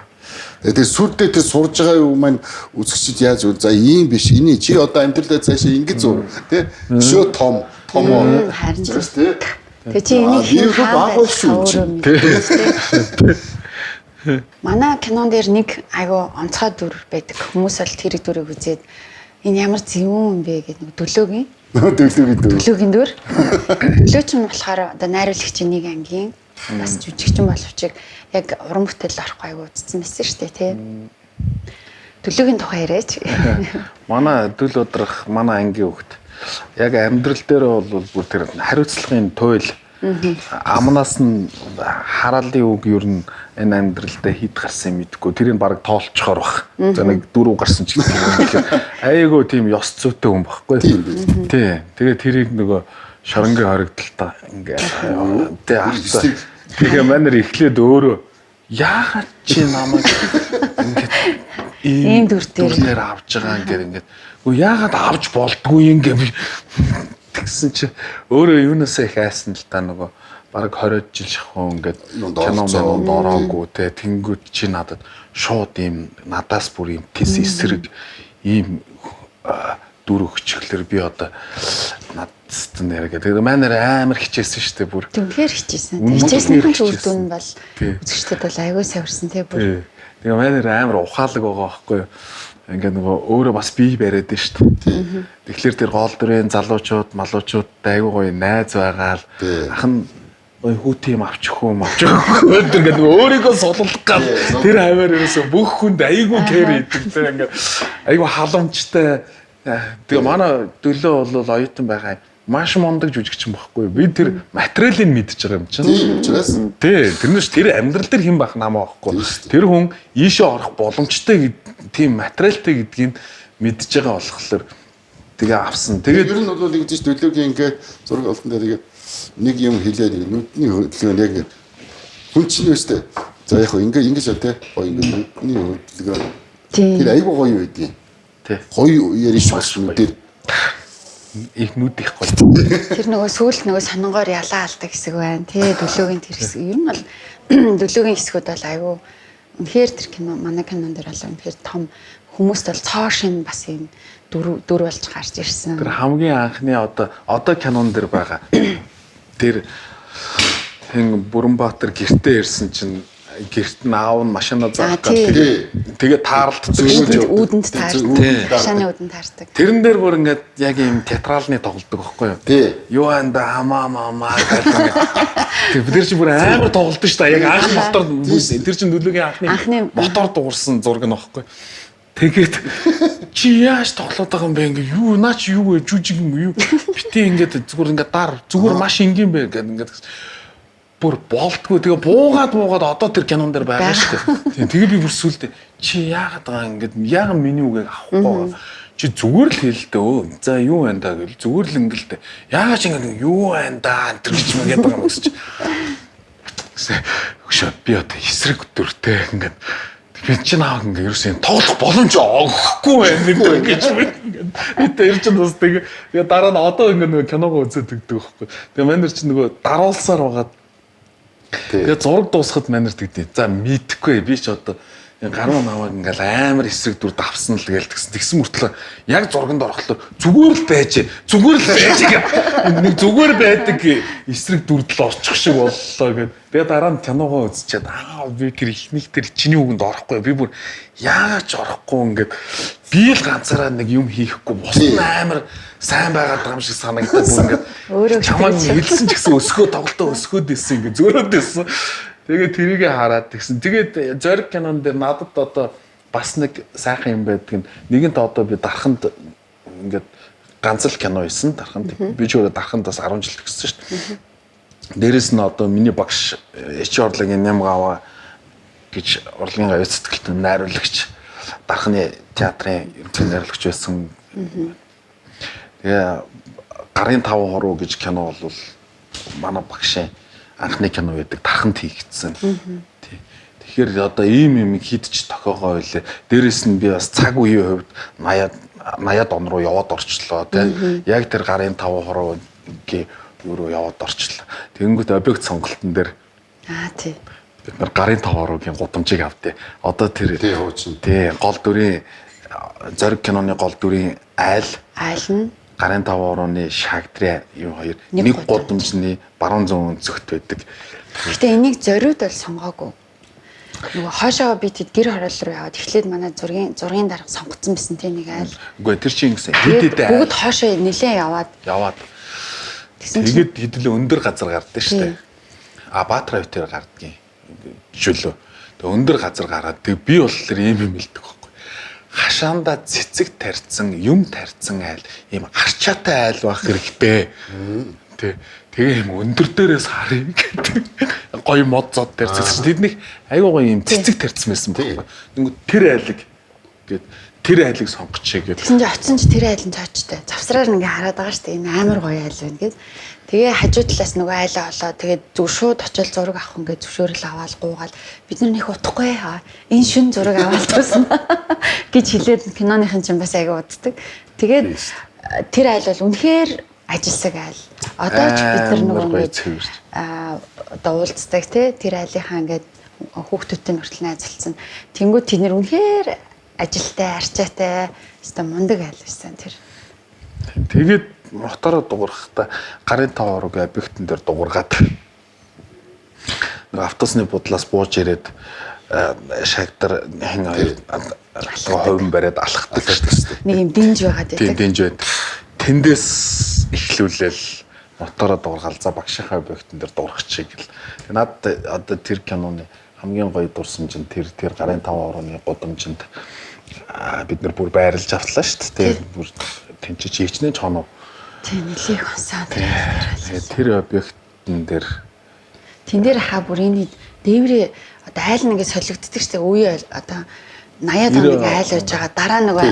B: Тэгээ сүлдээ тэр сурж байгаа юм маань үзэгчд яаж үл за ийм биш эний чи одоо амьдралаа цаашаа ингэж зур тий шөө том
A: харин тий. Тэгээ чи энийг
B: баггүй шүү.
A: Манай кинон дээр нэг айгу онцгой дүр байдаг. Хүмүүс бол тэр дүрийг үзээд энэ ямар зөвүүн юм бэ гэдэг нэг төлөөгийн дүр. Төлөөч нь болохоор одоо найруулагчийн нэг ангийн бас жүжигчин боловч яг уран бүтээл орохгүй айгу үзсэн байсан шүү дээ тий. Төлөөгийн тухай яриач.
D: Манай дөл удрах манай ангийн хөвгт яг амьдрал дээр бол бүр тэр хариуцлагын туйл амнаас нь хараалын үг ер нь энэ амьдралдаа хит гарсан юм мэдгүй тэрийг баг тоолцохоор бах. За нэг 4 гарсан ч гэсэн айгуу тийм ёс зүйтэй хүн багхгүй. Тий. Тэгээ тэрийг нөгөө шоронгийн хоригдолтой ингээ тий авцаа. Тэгээ манер эхлээд өөрөө яагаад чи намайг ингээ ийм дүрээр авч байгаа ингээд яагаад авч болдгүй ингээ тэгсэн чи өөрөө юунасаа их айсан л та нөгөө бараг 20 жил шахуу ингээд кинонд ороогүй те тэнгүүд чи надад шууд ийм надаас бүр ийм тис эсрэг ийм дүр өгчлөр би одоо надад нэргээ тэгээ манер амар хичээсэн шүү дээ бүр
A: тэгэхээр хичээсэн хичээснийхэн ч үр дүн бол үзэгчдэд бол аягүй савирсан те бүр
D: тэгээ манер амар ухаалаг байгаа байхгүй юу ингээ нөгөө өөрөө бас бие бариад нь шүү дээ. Тэгэхээр тэр гол дүрийн залуучууд, малуучуудтай аягүй гоё найз байгаа л ах нь ой хүүт юм авчих юм өдөр гэдэг өөрийгөө сулуулах гал тэр хаваар ерөөсө бүх хүнд айгүй кэр идэг тэр ингээд айгүй халамжтай тэгээ манай дөлөө бол оюутан байгаа маш мундаг жүжигч юм баггүй би тэр материалыг мэдж байгаа юм чинь
B: Тийм учраас
D: тий тэрнээс тэр амьдрал дээр хэн байх намаа байхгүй тэр хүн ийшээ орох боломжтой тийм материалтай гэдгийг мэдж байгаа болохоор тэгээ авсан тэгээд
B: ер нь бол нэг тийш төлөөгийн ингээд зураг олтон дээр нэг юм хэлээд нүдний хөдөлгөөн яг хүн чинь өстэй за яг ингээд те гоё ингээд нүдний хөдөлгөөн тэр айгуу гоё байдгийг
D: тий
B: гоё яриш болсон нүдээр
D: их нүд их гоё
A: Тэр нөгөө сүүлд нөгөө сонингоор ялаа алдаг хэсэг байна. Тэ дөлөөгийн тэр хэсэг. Ер нь бол дөлөөгийн хэсгүүд бол айгүй үнэхээр тэр кино манай кинон дээр бол үнэхээр том хүмүүст бол цоо шин бас юм дүр болж гарч ирсэн.
D: тэр хамгийн анхны одоо кинон дээр байгаа тэр хэн Бүрэнбаатар гэртээ ирсэн чинь гэрт наав нь машина заах гэдэг тэгээ таарлт зөвшөөрж
A: Үүдэнд таардаг. Хашааны үүдэнд таардаг.
D: тэрэн дээр бүр ингээд яг юм театралны тоглолдог байхгүй юу
B: тий
D: юу анда хамаа гэдэг бид нар чи бүр амар тоглолдог шүү дээ яг анх мотор тэр чин нөлөөгийн анхны мотор дуурсан зураг нь байхгүй тэгээд чи яаж тоглоод байгаа юм бэ ингээ юу наа чи юу вэ жүжиг юм юу битээ ингээд зүгээр маш энгийн бэ гэдэг ингээд бүр болтгүй тэгээ буугаад одоо тэр кинон дээр байгаа шүү дээ тэгээ би бүр сүлдээ чи яагаад байгаа ингээд яагаад миний үгийг авахгүй чи зүгээр л хэлдэ өө за юу байна да гэл зүгээр л ингэлдэ яагаад чи ингээд юу байна да тэр гэж мэгээд байгаа юм гэж өшөө би одоо эсрэг өдөртэй ингээд би чи нааг ингээд ерөөсөө тоглох боломж өгөхгүй байна гэж ингээд тэр чинь бас тэгээ дараа нь одоо ингээд киногоо үзээд өгдөг байхгүй тэгээ манайд чи нөгөө даруулсаар байгаа тэгээ зураг дуусахад манайд тэгдэ за мэдхгүй би ч одоо гаруй наваг ингээл амар эсрэг дүр давсан л гээл тэгсэн мөртлөө яг зурганд орохлоо зүгээр л байж нэг зүгээр байдаг эсрэг дүрдэл орчих шиг боллоо гэд тэгээ дараа нь киногоо үзчихэд би тэр ихнийх тэр чиний үгэнд орохгүй би бүр яаж орохгүй ингээд би л ганцаараа нэг юм хийхгүй бус амар сайн байгаад байгаа юм шиг санагдаад бүр ингээд чамайг хэлсэн ч гэсэн өсгөө тоглолтоо өсгөөд исэн ингээд зөөрөөд исэн тэгээд тэрийгэ хараад тэгсэн. Тэгээд зориг кинон дээр надад одоо бас нэг сайхан юм байдаг нь нэгэнт одоо би дарханд ингээд ганц л кино хийсэн. Дарханд би ч өөрөө дарханд бас 10 жил төгссөн шүү дээ. Дээрэс нь одоо миний багш Эч орлогийн Нямгава гэж урлагийн гавь сэтгэлтэн найруулагч дархны театрын ерөнхий найруулагч байсан. Тэгээ гарын 5 хоруу гэж кино бол манай багшийн анхны кино байдаг дарханд хийгдсэн. Тэгэхээр одоо ийм юм хийдэж тохиогоо байлээ. Дээрэс нь би бас цаг үеийн хувьд 80-ад он руу яваад орчлоо тийм. Яг тэр гарын 5 хороогийн руу яваад орчлоо. Тэгэнгүүт объект сонголтын дээр
A: Тий.
D: бид нар гарын 5 хороогийн гудамжийг авдээ. Одоо тэр тий гол дүрийн зориг киноны гол дүрийн айл
A: нь
D: гарын 5 хорооны шагдрын юм хоёр нэг гудамжны баруун зүүн зөгт байдаг.
A: Гэтэ энийг зориуд бол сонгоогүй. Нөгөө хоошоо би тэд гэр хороол руу яваад эхлээд манай зургийн дарга сонгоцсон байсан тийм нэг айл.
D: Үгүй тэр чинь гэсэн хэдэд
A: бүгд хоошоо нилээн яваад
D: тэгээд хэдлээ өндөр газар гарддаг шүү дээ. Баатар хавтар гардгийн жишээлөө. Тэг өндөр газар гараад тэг би бол тэр юм хэлдэг байхгүй. Хашаанда цэцэг тарьсан, юм тарьсан айл, ийм арчаатай айл байх хэрэгтэй. Тэгээ юм өндөр дээрээс харъя гэдэг. Гоё мод зод дээр цэцэг. Тэднийг аюу гоё юм цэцэг тарьсан байсан байхгүй. Тэнгүү тэр айлыг гээд тэр айлыг сонгочихъя гэдэг.
A: Тэгсэн чинь очсон ч тэр айл нь цоочтой. Завсраар ингээ хараад байгаа шүү дээ. Энэ амар гоё айл байна гэд. Тэгээ хажуу талаас нөгөө айлаа олоод тэгээд зүг шууд очил зураг авах ингээ зөвшөөрөл аваад гуугаал бид нар нэх утахгүй энэ шин зураг аваад туусан гэж хэлээд киноныхын чинь бас аяга уддаг. Тэгээд тэр айл бол үнэхээр ажилсаг айл. Одоо ч бид нар нөгөө одоо уулздаг тий тэр айлынхаа ингээд хүүхдүүдтэй хүртэл найзалцсан. Тэнгүүд тэд нэр үнэхээр ажилтай, арчаатай, өстой мундаг айл байсан тэр.
D: Тэгээд мотороо дуурахта гарын 5 хороогийн объектын дээр дуургаад нэг автобусны будлаас бууж ирээд шагдар хэн хоёр ховн бариад алхахдаг шүү дээ.
A: Нэг юм динж байгаад байдаг.
D: Тийм динж байд. Тэндээс эхлүүлээл мотороо дуургаал за багшийнхаа объектын дээр дуургачих гэл. Надад одоо тэр киноны хамгийн гоё дурсамж нь тэр гарын 5 орооны гудамжинд бид нар бүр байрлаж автлаа шүү дээ. Бүр тэнцэж хичнээн чоноо.
A: Тийм нэлийг хонсаад.
D: Тэр объектын дээр
A: тэн дээр хаа бүрийн дээврээ одоо айл нь ингээд солигддаг штэ үе одоо 80-аад оны айл байж байгаа дараа нөгөө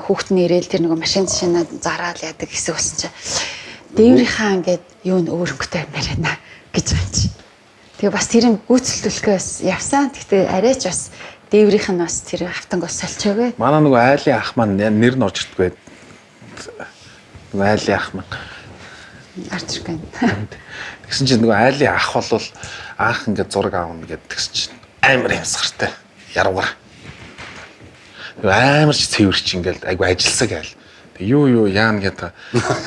A: хүүхдний ирээл тэр нөгөө машин шинаа зараал яадаг хэсэг болсон чинь дээврийнхаа ингээд юу н өөрөнгөтэй байна гэж байна чи. Тэгээ бас тэрийг гүйцэлдүүлэхээ бас явсан. Гэхдээ арайч бас дээврийнх нь бас тэр автангоос соличоогүй.
D: Манай нөгөө айлын ах маань нэр нь орж ирдэггүй. Нөгөө айлын ах маань
A: арч иргэн.
D: Тэгсэн чинь нөгөө айлын ах бол анх ингээд зураг аавна гэдэг тэгсэн чинь амар юмсгартай. Яруугаар. Амар ч цэвэрч ингээл айгу ажилсаг айл. Тэг юу яана гэдэг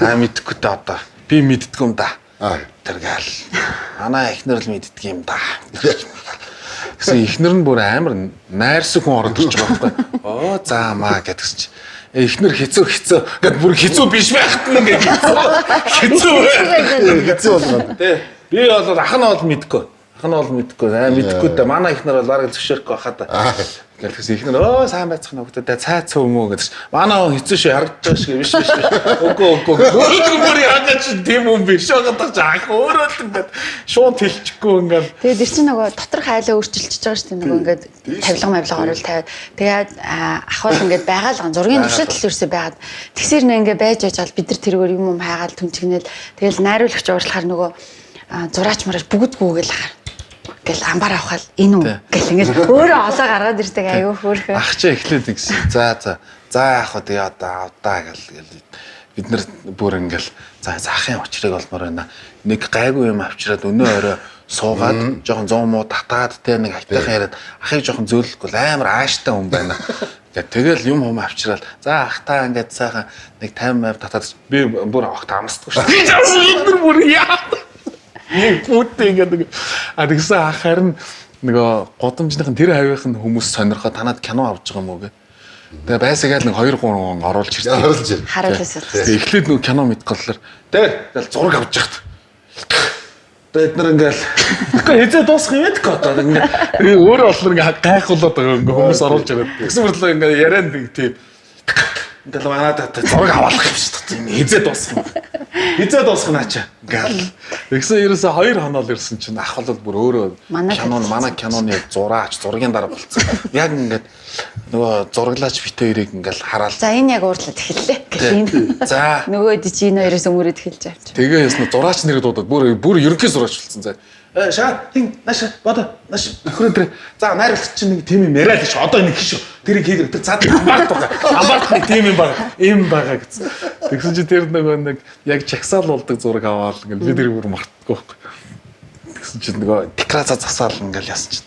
D: мэдхгүй та одоо би мэддгүй юм да. Тэргээл манай эхнэр л мэддэг юм да. Гэсэн эхнэр нь бүр амар найрсаг хүн ороод ирж байгаа байхгүй. Оо заамаа гэдгс чи. Эхнэр хэцүү гэд бүр хэцүү биш байхад нь ингээд хэцүү болгоод. Тэ би бол ах нь бол мэдгүй. Мэдхгүй дээ. Манай эхнэр бол бараг зөвшөөрөхгүй хахад. Гэхдээ ихнэр оо сайн байцгаана хөгтөдөө цайц юм уу гэдэг. Манай хэцүү шүү харагдаж байгаа шиг биш. Үгүй. Өөр яагаад ч тийм юм биш байгаа ч өөрөө л ингээд шууд хэлчихгүй ингээд.
A: Тэгээд ир чинь нөгөө доторх айлаа өөрчилчихөж байгаа шүү дээ. Нөгөө ингээд тавилга оруул тавиад. Тэгээд ахвал ингээд байгаалган зургийн туршид л ерөөсөө байгаад. Тэгсэр нэ ингээд байж байгаа бид нар тэргээр юм хайгаал түнчгнэл. Тэгэл найруулагч уурлахаар нөгөө зураач мараач бүгд гүгэл хаа. Гэл амбар авахал энэ үү гэл ингээд өөрөө олоо гаргаад ирдэг аюу хөөрхөө.
D: Ах чи эхлээд гэсэн. За яах вэ тэгээ одоо авдаа гэл бид нар бүр ингээл за ахын очрыг олмоор байна. Нэг гайгүй юм авчираад өнөө орой суугаад жоохон 100 муу татаад те нэг хайтайхан яриад ахыг жоохон зөөлөхгүй амар ааштай хүн байна. Тэгэл юм авчираад за ахтаа ингээд сайхан нэг 50 татаад би бүр огт амсдаггүй шүү. Би бүр яа. Нэг бүтэн гэдэг. Тэгсэн ах харин нөгөө годамжныхын тэр хавийнх нь хүмүүс сонирхоод танад кино авч байгаа юм уу гэ. Тэгээ байсагаад нэг 2-3 оруулж ирсэн.
A: Харуулсан.
D: Эхлээд нөгөө кино мэдгэлээр дээр ингээл зураг авч яхад. Тэгээд бид нар ингээл хэзээ дуусах юм бэ одоо ингээ өөрөө болохоор ингээ гайхуулаад байгаа ингээ хүмүүс оруулж ирээд. Тэгсэн мэтлээ ингээ яриад нэг тийм ингээл манад зураг аваалах юм шүү дээ. Хэзээ дуусах юм. Хэзээ дуусах наача. Ингээл. Тэгсэн ерөөсө 2 хоног ирсэн чинь ах бол бүр өөрөө манай киноны зургийн дараа болцсон. Яг ингээд нөгөө зураглаач бит хоёрыг ингээл хараал.
A: За энэ яг уурлаад эхэллээ гэх юм. За нөгөөд чи энэ хоёроос өмөрөд эхэлж авч.
D: Тэгээ ясна зураач нэр дуудаад бүр ерөнхий зураач болсон. За шаа хин нааш бодо нааш хөрөдөр за найруулагч чинь нэг тийм юм яриад ш одоо нэг хиш тэрийг хийдэг тэр цаад амбарт нэг тийм юм байгаа гэсэн. Тэгсэн чи тэр нэг яг чагсаал болдог зураг аваад ингээл би тэр бүр мартахгүй байхгүй. Тэгсэн чи нөгөө декрацаа засаал ингээл яасан чи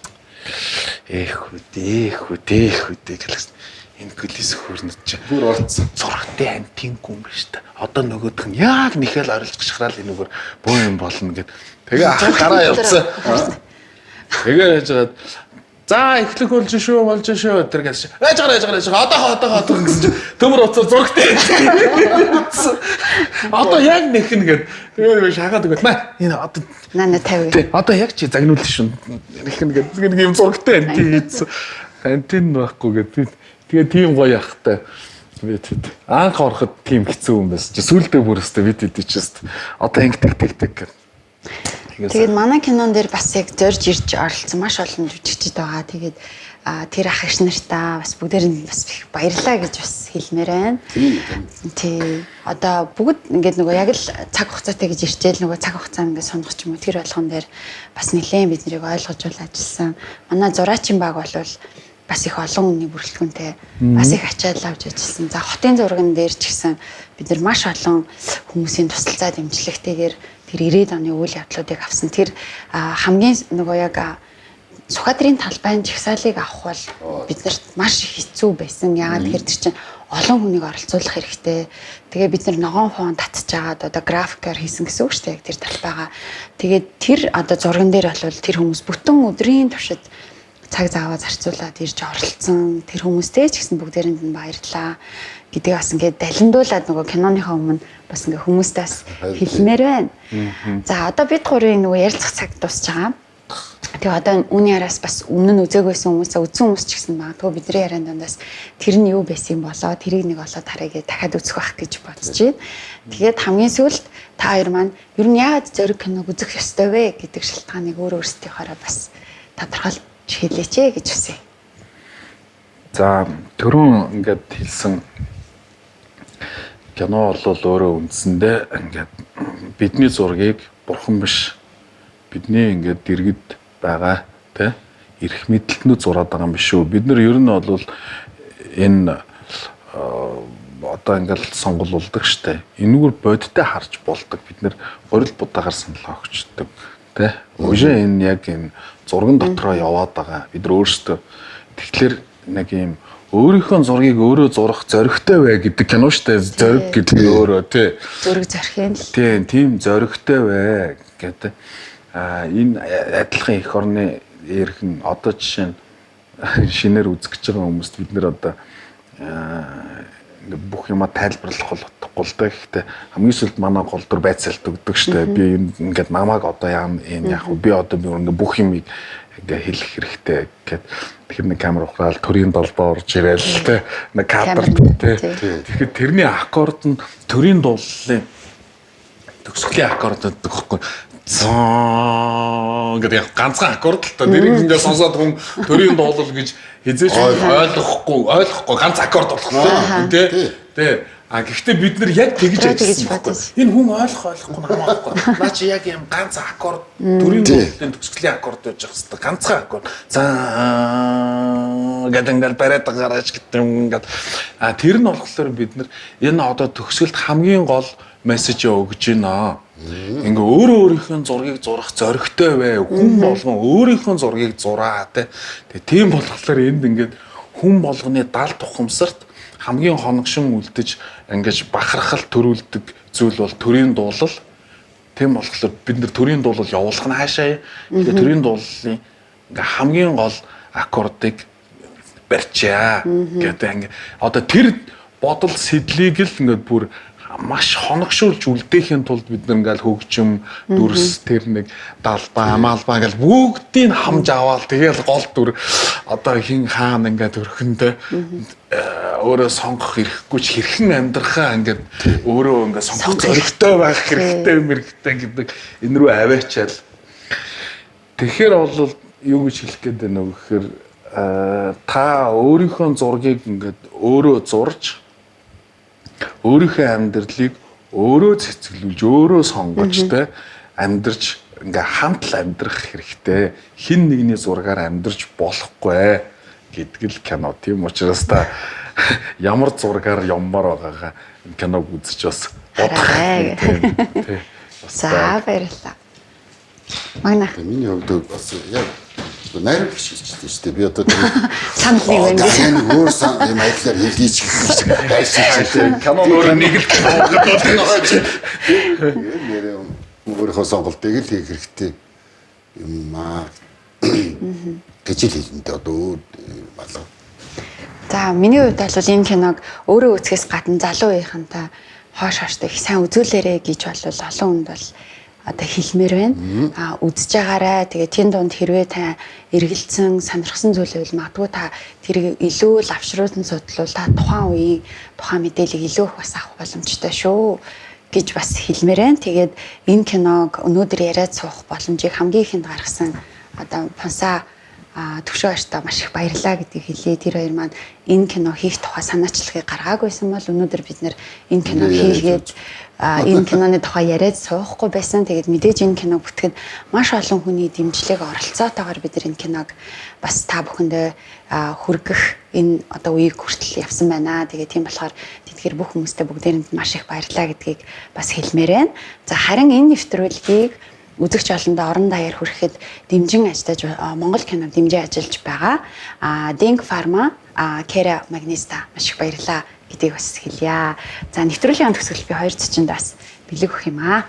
D: эх үдээ гэлсэн. Энэ гөлис хөрнөд чи бүр орцсон зурагтай антингүй юм биш та. Одоо нөгөөх нь яг нэхэл орилж гიშграал энэгээр бөө юм болно гэд. Тэгээ ах гараа явцсан. Тэгээ яжгаад за эхлэх болж шүү тэр гэж. Яаж гараа одоо гэсэн чи төмөр уцаа зурагтай. Одоо яг нэхэн гэд. Тэгээ шахаад өгöd. Энэ одоо
A: нана 50.
D: Одоо яг чи загнуулж шин. Нэхэн гэд. Нэг юм зурагтай антин. Антин байхгүй гэд. Тэгээ тийм гоё ахтай. Бид анх ороход тийм хэцүү юм байсан. Сүүлдээ бүрээстэй бид чист одоо ингэдэг. Тэгээд
A: манай кинон дээр бас яг зорж ирж оролцсон маш олон жүжигчид байгаа. Тэгээд тэр ах иш нартаа бас бүгдээр нь бас баярлаа гэж бас хэлмээр байна. Тий. Одоо бүгд ингээд нөгөө яг л цаг хугацаатай гэж ирчээл нөгөө цаг хугацаа ингээд сонгох ч юм уу тэр болгон дээр бас нэлээд бид нарыг ойлгож ажилласан. Манай зураачийн баг бол бас их олон хүний бүрэлдэхүүнтэй бас их ачаал авч ажилласан. За хотын зурган дээр ч гэсэн бид нар маш олон хүмүүсийн тусалцаа дэмжлэгтэйгээр тэр 90-ад оны үйл явдлуудыг авсан. Тэр хамгийн нөгөө яг Сүхбаатарын талбайн жагсаалыг авах бол биднэрт маш хэцүү байсан. Яагаад тэгэхээр тэр чинь олон хүнийг оролцуулах хэрэгтэй. Тэгээ бид нар ногоон фон татж агаад одоо графикаар хийсэн гэсэн үг шүү дээ. Тэр талбайгаа. Тэгээд тэр одоо зурган дээр бол тэр хүмүүс бүтэн өдрийн туршид цаг зав зарцуулаад ирж оролцсон тэр хүмүүстэй ч гэсэн бүгдээрэнд нь баярлалаа гэдэг бас ингээд далиндуулаад нөгөө киноныхаа өмнө бас ингээд хүмүүстээс хэлмээр байна. За одоо бид гурийн нөгөө ярилцах цаг дуусж байгаа. Тэгээ одоо үүний араас бас өмнө нь үзээгүйсэн хүмүүсээ үзсэн хүмүүс ч гэсэн магадгүй бидний яриан дандаас тэр нь юу байсан болоо тэрийг нэг олоод харъя дахиад үзэх байх гэж бодож байна. Тэгээд хамгийн сүүлд та хоёр маань ер нь яагаад зориг киног үзэх ёстой вэ гэдэг шалтгааныг өөрөөсдийнхоороо бас тодорхойлж хэлээч гэж хүсье.
D: За түрүүн ингээд хэлсэн кино бол өөрөө үндсэндээ ингээд бидний зургийг бурхан биш бидний ингээд дэргэд байгаа тий эрх мэдэлтнүүд зураад байгаа юм биш үү? Бид нар ер нь бол энэ одоо ингээд сонголуулдаг штэ. Энэгээр бодиттой харж болдог. Бид нар горил будаагаар санал өгчдөг тий. Ужаа энэ яг энэ зурган дотроо яваад байгаа. Бид нар өөрсдөө тэгэхээр нэг юм өөрийнхөө зургийг өөрөө зурах зоригтой бай гэдэг кино штэ. Зориг гэдэг нь өөрөө тий.
A: Зураг зорих юм.
D: Тийм зоригтой бай гэдэг. Энэ адилхан эх орны эрхэн одоо жишээ нь шинээр үзэж байгаа хүмүүст бид нэр одоо бүх юма тайлбарлах болохгүй л да. Гэхдээ хамгийн сүүлд манай гол дүр байцаалт өгдөг штэ. Би ингээд намайг одоо энэ яг би одоо би ингээд бүх юм ингээ хэлэх хэрэгтэй гэхэд тэгэхээр нэг камер ухраал төрийн долбоо орж ирээл тэ нэг кадр тэ. Тэгэхээр тэрний аккорд нь төрийн дууллын төгсгөлийн аккорд гэдэг хэвгүй. Гэдэг ганцхан аккорд л та нэрийг ингээ сонсоод хүн төрийн дуулал гэж хизээч ойлгохгүй ганц аккорд болох тий. Гэхдээ бид нар яг тэгж ажилласан байхгүй. Энэ хүн ойлгохгүй намаахгүй. Наа чи яг юм ганц аккорд төрийн дуулалтын төгсгөлийн аккорд байж байгаа хэвээр ганцхан аккорд. За гэдэг ингээл бариад гараач гэдэг юм ингээд тэр нь болохоор бид нар энэ одоо төгсгөлд хамгийн гол мессеж өгж байна. Ингээ өөрийнхөө зургийг зурах зоригтой бай. Хүн болгон өөрийнхөө зургийг зураа те. Тэгээ тийм болохоор энд ингээд хүн болгоны далд тухамсарт хамгийн хоногшин үлдэж ингэж бахархал төрүүлдэг зүйл бол төрийн дуулал. Тийм болохоор бид нар төрийн дуулал явуулах нь хаашаа. Тэгээ төрийн дуулалын ингээ хамгийн гол аккордыг барьчаа гэдэг ингээ одоо тэр бодол сэдлийг л ингээ бүр маш хоногшуулж үлдээхийн тулд бид нар ингээл хөгжим дүрс тэр нэг далбаа амаалбаа ингээл бүгдийг хамж аваад тэгэл гол дүр одоо хин хаана ингээд өрхөндөө өөрөө сонгох хэрэггүй ч хэрхэн амьдрахаа ингээд өөрөө ингээд сонгох зоригтой байх хэрэгтэй мэрэгтэй гэдэг энэ рүү аваачаал. Тэгэхээр бол юу гэж хэлэх гээд байна вэ гэхээр та өөрийнхөө зургийг ингээд өөрөө зурж өөрийнхөө амьдралыг өөрөө цэцгэлүүлж өөрөө сонгож те амьдрж ингээ хамт л амьдрах хэрэгтэй. Хин нэгний зургаар амьдрж болохгүй гэдэг л кино. Тийм учраас та ямар зургаар юммаар байгаагаа киног үзэж бас бодох. Тийм.
A: За баярлалаа. Магна.
B: Миний хувьд бас яг найруулагч гэж хэлсэн шүү дээ. Би одоо
A: санал нэг байна.
B: Энэ өөр юм айдлаар хэлгийч гэж хайшиж
D: кино өөр нэг л
B: өөрийнхөө сонголтыг л хийх хэрэгтэй юм аа. Гэж хэлэндээ одоо болоо.
A: За миний хувьд бол энэ киног өөрөө үзэхээс гадна залуу үеийнхэнтэй хойш их сайн үзүүлээрэ гэж бол олон хүнд бол одоо хэлмээр байна. Үзэж байгаарай. Тэгээ тийм донд хэрвээ та эргэлцсэн, сонирхсан зүйл байвал магадгүй та тэрийг илүү лавшруулсан судлал та тухайн үеийн тухайн мэдээллийг илүү их бас авах боломжтой шүү гэж бас хэлмээр байна. Тэгээд энэ киног өнөөдөр яриад суух боломжийг хамгийн ихэнд гаргасан одоо Понса төвшөө аштаа маш их баярлалаа гэдгийг хэлье. Тэр хоёр маань энэ кино хийх тухай санаачлагыг гаргаагүйсэн бол өнөөдөр бид нэр энэ кино хийгээд энэ киноны тухай яриад суухгүй байсан. Тэгээд мэдээж энэ киног бүтгэхэд маш олон хүний дэмжлэг оролцоотойгоор бид энэ киног бас та бүхэндээ хүргэх энэ одоо үеийг хүртэл явсан байна. Тэгээд тийм болохоор тэдгээр бүх хүмүүстээ бүгдээрэнд маш их баярлалаа гэдгийг бас хэлмээр байна. За харин энэ нэвтрүүлгийг үзэгч олондоо орон даяар хүрэхэд дэмжин ажиллаж Монгол кино дэмжин ажиллаж байгаа. Denk Pharma, Kera Magnista маш их баярлалаа гэдгийг бас хэлье. За нэвтрүүлгийн төгсгөл би хоёр цочинд бас бэлэг өгөх юм аа.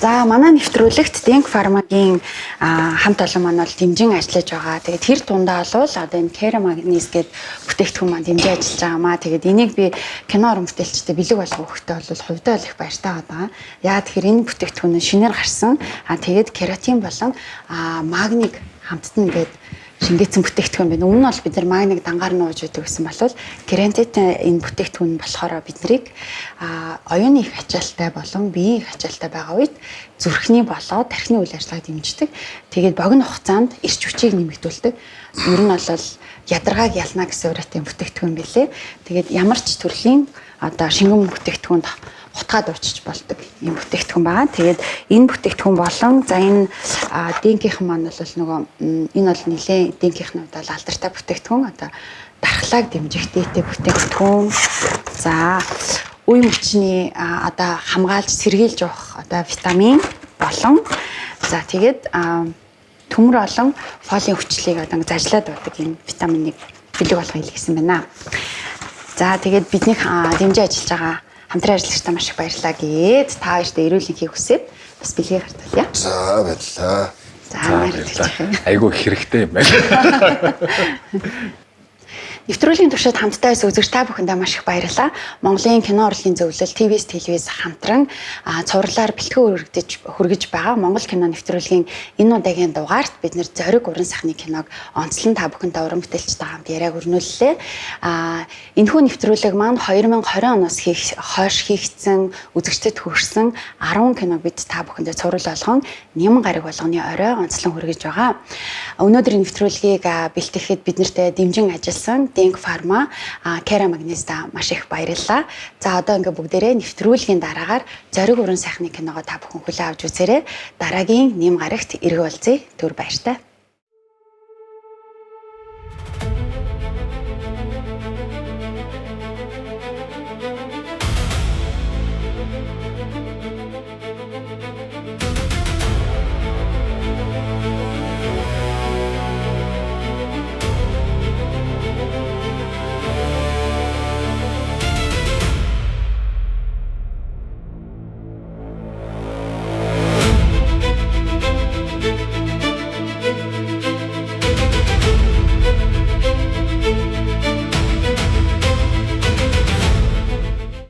A: За манай нэвтрүүлэгт Denk Pharma-гийн хамт олон маань бол дэмжин ажиллаж байгаа. Тэгээд тэр тундаа бол одоо энэ Kera Magnesium гээд бүтээгдэхүүн маань дэмжиж ажиллаж байгаамаа. Тэгээд энийг би кино уран бүтээлчтэй бэлэг болгох хөхтэй бол хувьдаа л их баяртай байгаа. Яа тэгэхээр энэ бүтээгдэхүүн нь шинээр гарсан. Тэгээд кератин болон магник хамтд нь ингээд шингээсэн бүтээгдэхүүн байна. Өмнө нь бол бид нар магник дангаар нууж өгдөг гэсэн болвол кератинтэй энэ бүтээгдэхүүн болохоор бид нарыг оюуны их ачаалтай болон биеийн их ачаалтай байгаа үед зүрхний болоод тархины үйл ажиллагааг дэмждэг. Тэгээд богино хугацаанд эрч хүчийг нэмэгдүүлдэг. Ер нь бол ядаргааг ялна гэсэн ураатай бүтээгдэхүүн билээ. Тэгээд ямар ч төрлийн одоо шингэн бүтээгдэхүүнд утгаад уучиж болдог юм бүтээгдэхүүн байгаа. Тэгээд энэ бүтээгдэхүүн болон за энэ Denk-ийн маань бол нөгөө энэ бол нэлээд Denk-ийн хувьд бол алдартай бүтээгдэхүүн. Одоо дархлааг дэмжих дээтэй бүтээгдэхүүн. За үе мөчний одоо хамгаалж сэргийлж явах одоо витамин болон за тэгээд төмөр олон фолийн хүчлийг одоо зажлаад байдаг энэ витаминыг бэлэг болгох илгээсэн байна. За тэгээд бидний дэмжиж ажиллаж байгаа хамтран ажиллагчдаа маш их баярлалаа гээд та хоёрт эрүүлэнхийг хүсээд бас бэлгээ хартуулъя.
B: За баярлалаа.
A: За баярлалаа.
D: Айгуу хэрэгтэй юм байна.
A: Нэвтрүүлгийн туршид хамтдаа байсан үзэгч та бүхэндээ маш их баярлалаа. Монголын кино урлагийн зөвлөл ТВ-с телевиз хамтран цувралаар бэлтгэн хүргэж байгаа Монгол кино нэвтрүүлгийн энэ удаагийн дугаарт бид нэр зориг уран сайхны киног онцлон та бүхэндээ уран бүтээлчтэй хамт яриаг өрнүүллээ. Энэхүү нэвтрүүлэг маань 2020 оноос хойш хийгдсэн үзэгчдэд хүрсэн 10 киног бид та бүхэндээ цуврал болгон ням гараг болгоны орой онцлон хүргэж байгаа. Өнөөдрийн нэвтрүүлгийг бэлтгэхэд бид нартэй дэмжин ажилласан Denk Pharma, Kera Magnesium маш их баярлалаа. За одоо ингээ бүгдээрээ нэвтрүүлгийн дараагаар зориг уран сайхны киногоо та бүхэн хүлээн авч үзээрэй. Дараагийн нэм гарагт эргүүлцээ. Түр баяртай.